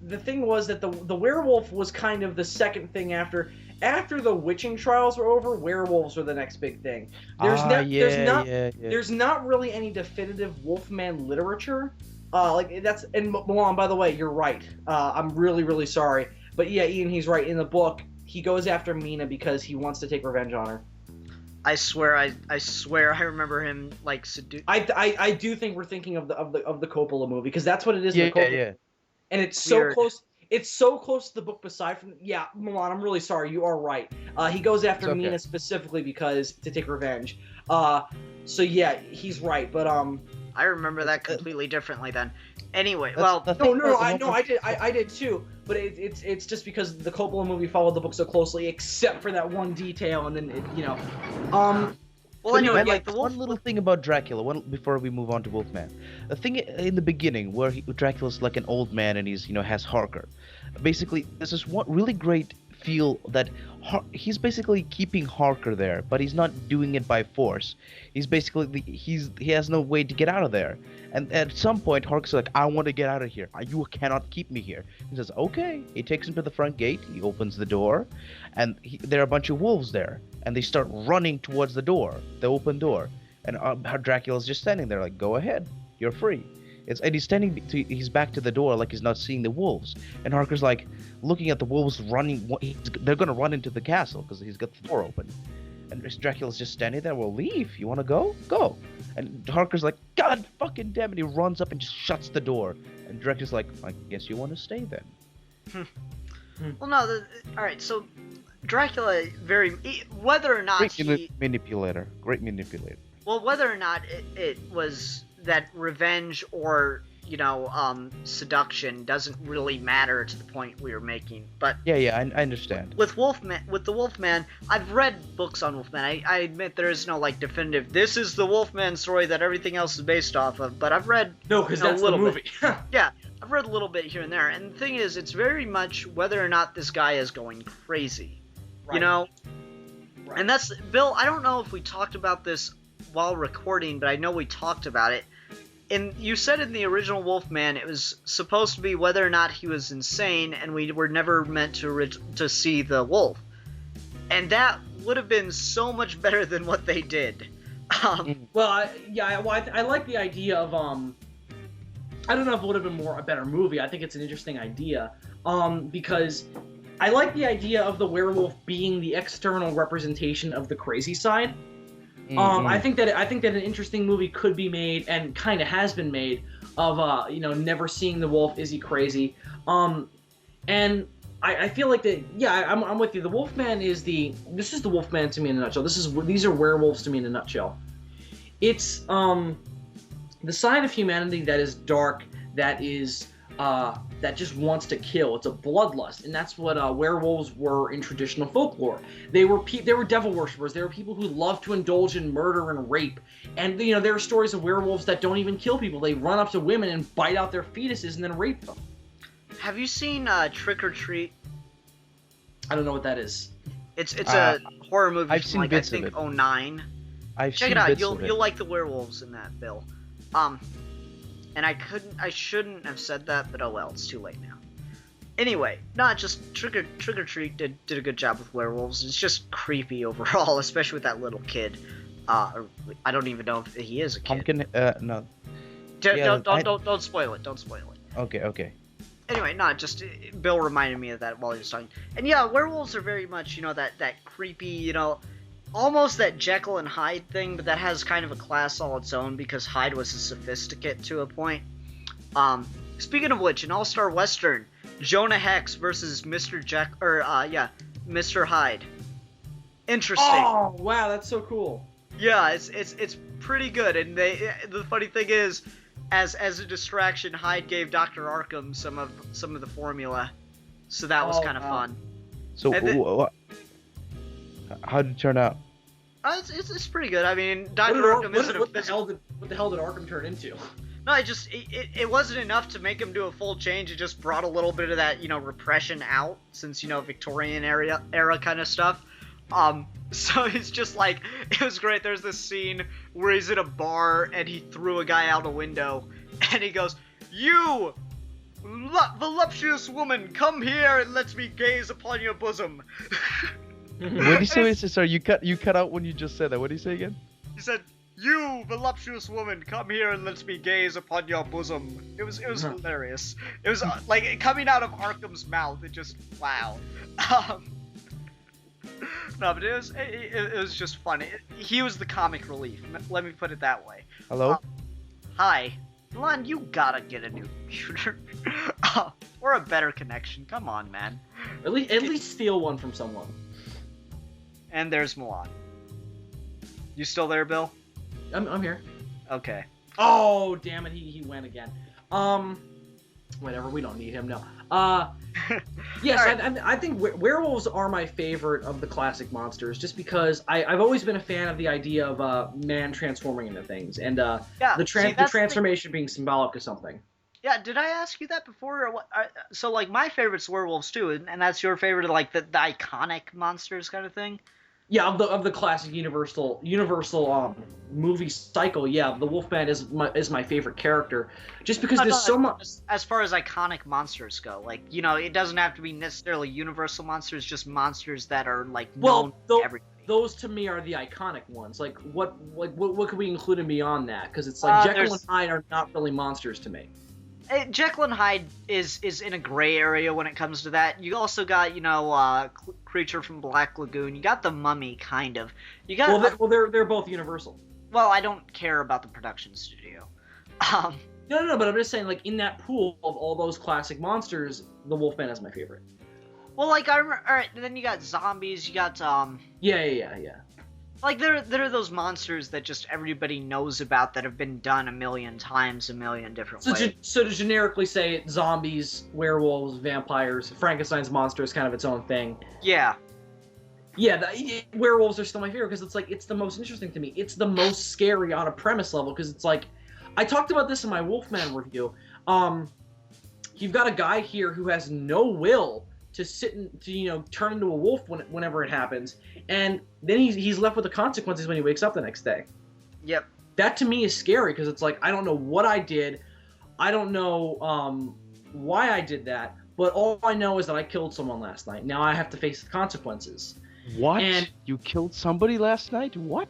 The thing was that the werewolf was kind of the second thing after the witching trials were over. Werewolves were the next big thing. There's not really any definitive Wolfman literature. And Milan, by the way, you're right. I'm really, really sorry, but yeah, Ian, he's right. In the book, he goes after Mina because he wants to take revenge on her. I swear I remember him seduce. I do think we're thinking of the Coppola movie because that's what it is. Yeah. And it's so close. It's so close to the book. Beside from Milan, I'm really sorry. You are right. He goes after Mina specifically because to take revenge. So yeah, he's right. But I remember that completely differently then. Anyway, I did too. But it's just because the Coppola movie followed the book so closely, except for that one detail, and then Well, anyway, one little thing about Dracula. Before we move on to Wolfman, the thing in the beginning where Dracula's like an old man and he's has Harker. Basically, there's this one really great feel that he's basically keeping Harker there, but he's not doing it by force. He's basically he has no way to get out of there. And at some point, Harker's like, "I want to get out of here. You cannot keep me here." He says, "Okay." He takes him to the front gate. He opens the door, and there are a bunch of wolves there, and they start running towards the door, the open door. And Dracula's just standing there, like, "Go ahead, you're free." And he's standing. He's back to the door, like he's not seeing the wolves. And Harker's like looking at the wolves running. They're gonna run into the castle because he's got the door open. And Dracula's just standing there. "Well, leave. You want to go? Go." And Harker's like, "God fucking damn it." He runs up and just shuts the door. And Dracula's like, "I guess you want to stay then." Well, no. All right. So Dracula, whether or not Great manipulator. Well, whether or not it was that revenge or seduction doesn't really matter to the point we were making. But yeah, I understand. With the Wolfman, I've read books on Wolfman. I admit there is no definitive. This is the Wolfman story that everything else is based off of. But I've read because that's the movie. Yeah, I've I've read a little bit here and there, and the thing is, it's very much whether or not this guy is going crazy. Right. You know? Right. And that's, Bill, I don't know if we talked about this while recording, but I know we talked about it. And you said in the original Wolfman it was supposed to be whether or not he was insane, and we were never meant to see the wolf. And that would have been so much better than what they did. Well, I like the idea of I don't know if it would have been a better movie. I think it's an interesting idea, because I like the idea of the werewolf being the external representation of the crazy side. I think that an interesting movie could be made, and kind of has been made, of never seeing the wolf. Is he crazy? And I feel like that. Yeah, I'm with you. The Wolfman is this is the Wolfman to me in a nutshell. These are werewolves to me in a nutshell. It's the side of humanity that is dark, that is that just wants to kill. It's a bloodlust, and that's what werewolves were in traditional folklore. They were devil worshippers. They were people who loved to indulge in murder and rape. And there are stories of werewolves that don't even kill people. They run up to women and bite out their fetuses and then rape them. Have you seen Trick or Treat? I don't know what that is. It's a horror movie I've from seen like bits I of think it. 09. I've Check seen it out. bits You'll of it. you'll like the werewolves in that, Bill. And I shouldn't have said that, but oh well, it's too late now. Anyway, not just Trick or Treat did a good job with werewolves. It's just creepy overall, especially with that little kid. I don't even know if he is a kid. Pumpkin, no. Don't spoil it. Don't spoil it. Okay. Anyway, Bill reminded me of that while he was talking. And yeah, werewolves are very much, that creepy, almost that Jekyll and Hyde thing, but that has kind of a class all its own because Hyde was a sophisticate to a point. Speaking of which, an all-star western, Jonah Hex versus Mr. Mr. Hyde. Interesting. Oh, wow, that's so cool. Yeah, it's pretty good, and the funny thing is, as a distraction, Hyde gave Dr. Arkham some of the formula, so that was kind of fun. So, how did it turn out? It's pretty good. I mean, Dr. Arkham isn't a what the hell did Arkham turn into? No, it wasn't enough to make him do a full change. It just brought a little bit of that, repression out, since, Victorian era kind of stuff. So it's just like, it was great. There's this scene where he's in a bar and he threw a guy out a window and he goes, "You, voluptuous woman, come here and let me gaze upon your bosom." What did you say? Sorry, you cut out when you just said that. What did you say again? He said, "You, voluptuous woman, come here and let me gaze upon your bosom." It was hilarious. It was like coming out of Arkham's mouth. It just, wow. No, but it was just funny. He was the comic relief. Let me put it that way. Hello? Hi. Milan, you gotta get a new computer. Or a better connection. Come on, man. At least steal one from someone. And there's Milan. You still there, Bill? I'm here. Okay. Oh, damn it, he went again. Whatever, we don't need him now. Yes, right. I think werewolves are my favorite of the classic monsters, just because I've always been a fan of the idea of man transforming into things, and the transformation being symbolic of something. Yeah, did I ask you that before? Or what? So, like, my favorite's werewolves, too, and that's your favorite of, like, the iconic monsters kind of thing? Yeah, of the classic universal movie cycle. Yeah, the Wolfman is my favorite character, just because there's so much. As far as iconic monsters go, like, it doesn't have to be necessarily universal monsters, just monsters that are like known to everybody. Those to me are the iconic ones. Like what could we include in beyond that? Because it's like Jekyll and Hyde are not really monsters to me. Jekyll and Hyde is in a gray area when it comes to that. You also got, Creature from Black Lagoon. You got the Mummy, kind of. You got they're both universal. Well, I don't care about the production studio. No, but I'm just saying, like, in that pool of all those classic monsters, the Wolfman is my favorite. Well, like, I remember. All right, then you got zombies. You got Yeah. Like, there are those monsters that just everybody knows about that have been done a million times, a million different ways. So to generically say it, zombies, werewolves, vampires, Frankenstein's monster is kind of its own thing. Yeah. Yeah, werewolves are still my favorite because it's the most interesting to me. It's the most scary on a premise level because it's like, I talked about this in my Wolfman review. you've got a guy here who has no will to sit and to turn into a wolf whenever it happens, and then he's left with the consequences when he wakes up the next day. Yep. That to me is scary because it's like I don't know what I did, I don't know why I did that, but all I know is that I killed someone last night. Now I have to face the consequences. What? And You killed somebody last night? What?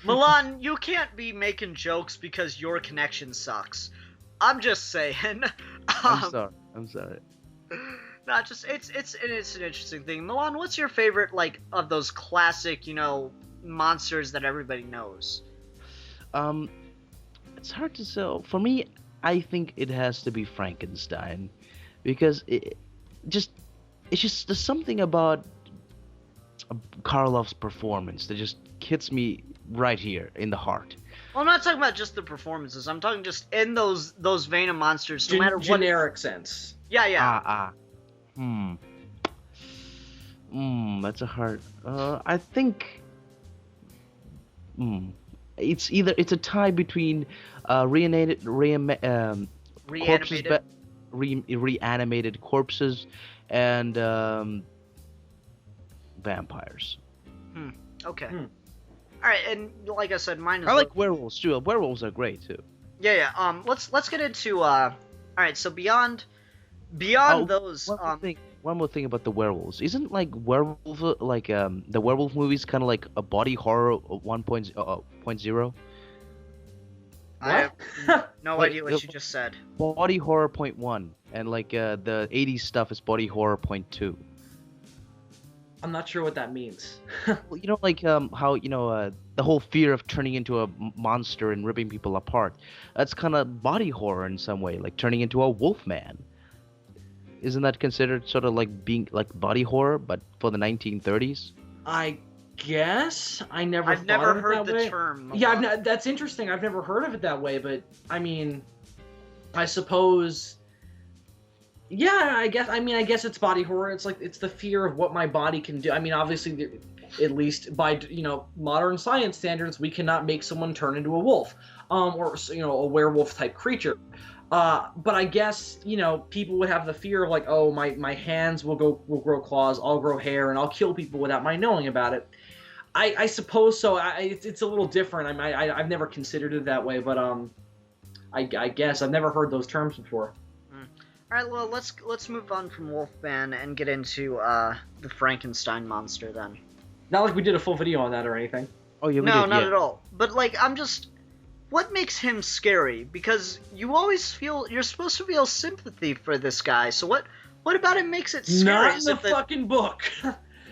Milan, you can't be making jokes because your connection sucks. I'm just saying. I'm sorry. Not just it's an interesting thing. Milan, what's your favorite of those classic monsters that everybody knows? It's hard to say. For me, I think it has to be Frankenstein, because it's just there's something about Karloff's performance that just hits me right here in the heart. Well, I'm not talking about just the performances. I'm talking just in those vein of monsters, no matter what generic sense. Yeah. That's a hard. I think. It's a tie between reanimated corpses and vampires. Okay. All right, and like I said, mine is. I like werewolves too. Werewolves are great too. Yeah. Let's get into. All right, so beyond those. One more thing about the werewolves. Isn't werewolf the werewolf movies kind of like a body horror 1.0? I have no idea what you just said. Body horror 0.1, and the 80s stuff is body horror 0.2. I'm not sure what that means. Well, how the whole fear of turning into a monster and ripping people apart. That's kind of body horror in some way, like turning into a wolf man. Isn't that considered sort of being body horror, but for the 1930s? I guess I've never heard the term. Yeah, that's interesting. I've never heard of it that way, but I mean, I suppose. Yeah, I guess it's body horror. It's the fear of what my body can do. I mean, obviously, at least by modern science standards, we cannot make someone turn into a wolf, or a werewolf type creature. But I guess people would have the fear of oh, my hands will grow claws, I'll grow hair, and I'll kill people without my knowing about it. I suppose so. It's a little different. I've never considered it that way, but I guess I've never heard those terms before. All right, well let's move on from Wolfman and get into the Frankenstein monster then. Not like we did a full video on that or anything. Oh yeah, we no, did, not yeah. at all. But I'm just. What makes him scary? Because you always feel you're supposed to feel sympathy for this guy. So what about him makes it scary? Not in the fucking book.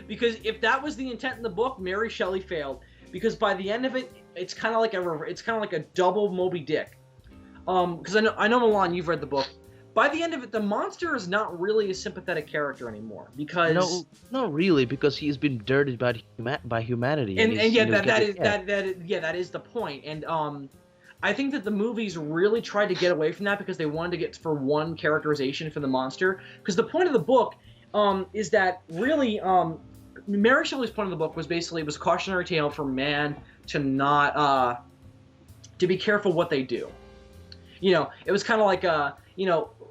Because if that was the intent in the book, Mary Shelley failed. Because by the end of it, it's kind of like a double Moby Dick. Because I know Milan, you've read the book. By the end of it, the monster is not really a sympathetic character anymore. Because no, really, because he's been dirted by humanity. And that is the point. And I think that the movies really tried to get away from that because they wanted to get for one characterization for the monster. Because the point of the book is that really, Mary Shelley's point of the book was basically a cautionary tale for man to not to be careful what they do. It was kind of like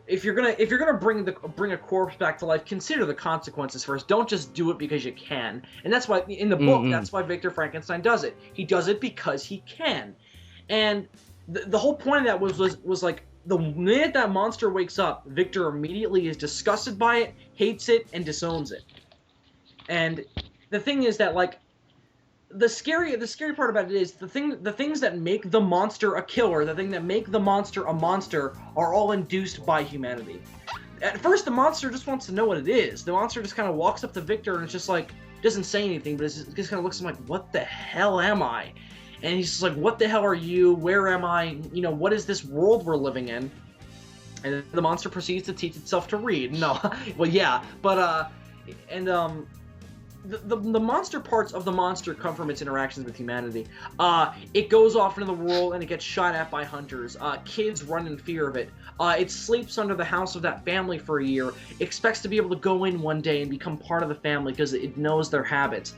if you're gonna bring a corpse back to life, consider the consequences first. Don't just do it because you can. And that's why in the book, that's why Victor Frankenstein does it. He does it because he can. And the whole point of that was the minute that monster wakes up, Victor immediately is disgusted by it, hates it, and disowns it. And the thing is that the scary part about it is the things that make the monster a killer, the thing that make the monster a monster, are all induced by humanity. At first, the monster just wants to know what it is. The monster just kind of walks up to Victor and it's just doesn't say anything, but it just kind of looks at him what the hell am I? And he's just what the hell are you? Where am I? What is this world we're living in? And the monster proceeds to teach itself to read. No, well, yeah, but the monster parts of the monster come from its interactions with humanity. It goes off into the world and it gets shot at by hunters. Kids run in fear of it. It sleeps under the house of that family for a year, expects to be able to go in one day and become part of the family because it knows their habits.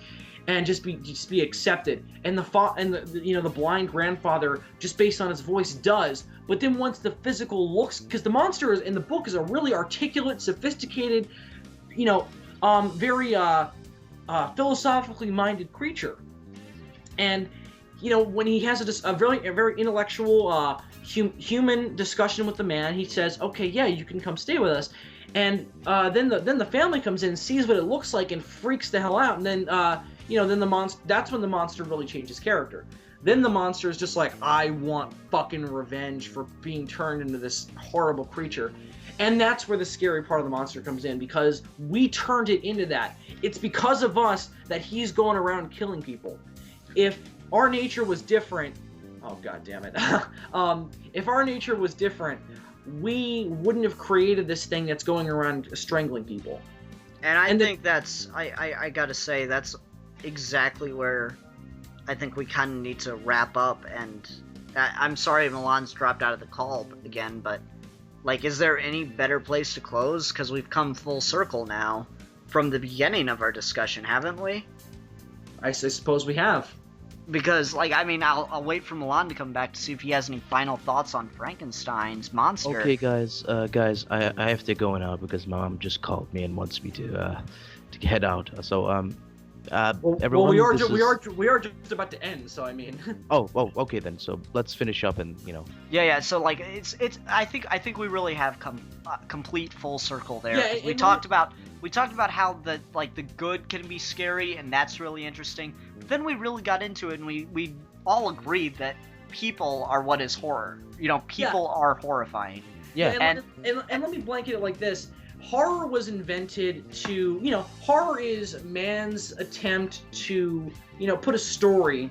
and just be accepted. And the blind grandfather, just based on his voice, does. But then once the physical looks, because the monster in the book is a really articulate, sophisticated, very philosophically minded creature. And when he has a very intellectual, human discussion with the man, he says, "Okay, yeah, you can come stay with us." And then the family comes in, sees what it looks like, and freaks the hell out. And then then the monster. That's when the monster really changes character. Then the monster is just like, I want fucking revenge for being turned into this horrible creature. And that's where the scary part of the monster comes in, because we turned it into that. It's because of us that he's going around killing people. If our nature was different, oh god damn it. If our nature was different, we wouldn't have created this thing that's going around strangling people. And I think that's, I gotta say, that's exactly where I think we kind of need to wrap up. And I'm sorry Milan's dropped out of the call again, but like, is there any better place to close? Because we've come full circle now from the beginning of our discussion, haven't we? I suppose we have. Because, like, I mean, I'll wait for Milan to come back to see if he has any final thoughts on Frankenstein's monster. Okay, guys, I have to go now because Mom just called me and wants me to head out. So, everyone, we are just about to end. So I mean. oh, okay then. So let's finish up and Yeah. So like, it's. I think we really have come complete full circle there. Yeah, we talked about how the good can be scary, and that's really interesting. But then we really got into it, and we all agreed that people are what is horror. People are horrifying. Yeah. And let me blanket it like this. Horror was invented to, horror is man's attempt to, put a story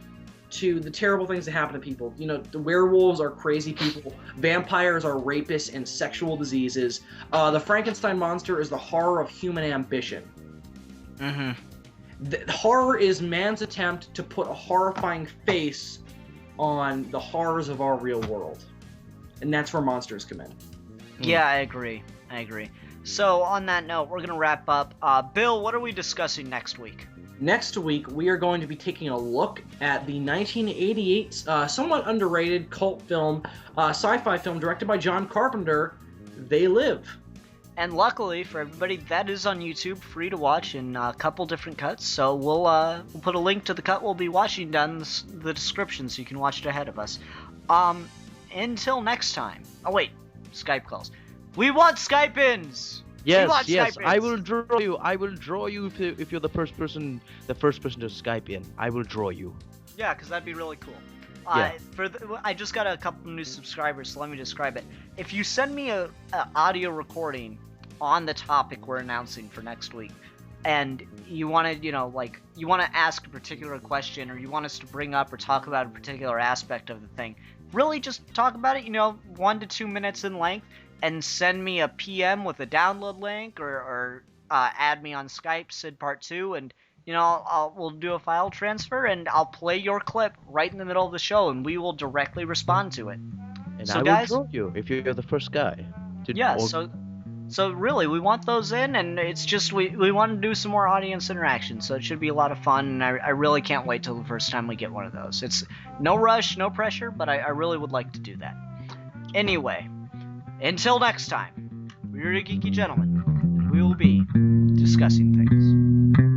to the terrible things that happen to people. The werewolves are crazy people, vampires are rapists and sexual diseases. The Frankenstein monster is the horror of human ambition. Mm-hmm. The horror is man's attempt to put a horrifying face on the horrors of our real world. And that's where monsters come in. Yeah, I agree. So, on that note, we're going to wrap up. Bill, what are we discussing next week? Next week, we are going to be taking a look at the 1988 somewhat underrated cult film, sci-fi film directed by John Carpenter, They Live. And luckily for everybody, that is on YouTube, free to watch in a couple different cuts. So we'll put a link to the cut we'll be watching down in the description so you can watch it ahead of us. Until next time. Oh wait, Skype calls. We want Skype-ins! Yes. Skype-ins. I will draw you if you're the first person to Skype in. I will draw you. Yeah, because that'd be really cool. Yeah. I just got a couple new subscribers, so let me describe it. If you send me a audio recording on the topic we're announcing for next week, and you want to, you want to ask a particular question, or you want us to bring up or talk about a particular aspect of the thing, really just talk about it, 1 to 2 minutes in length, and send me a PM with a download link, or add me on Skype, Sid Part 2, and we'll do a file transfer, and I'll play your clip right in the middle of the show, and we will directly respond to it. And so I guys, will draw you if you're the first guy. So really, we want those in, and it's just we want to do some more audience interaction, so it should be a lot of fun, and I really can't wait till the first time we get one of those. It's no rush, no pressure, but I really would like to do that. Anyway, until next time, we're the Geeky Gentlemen, and we will be discussing things.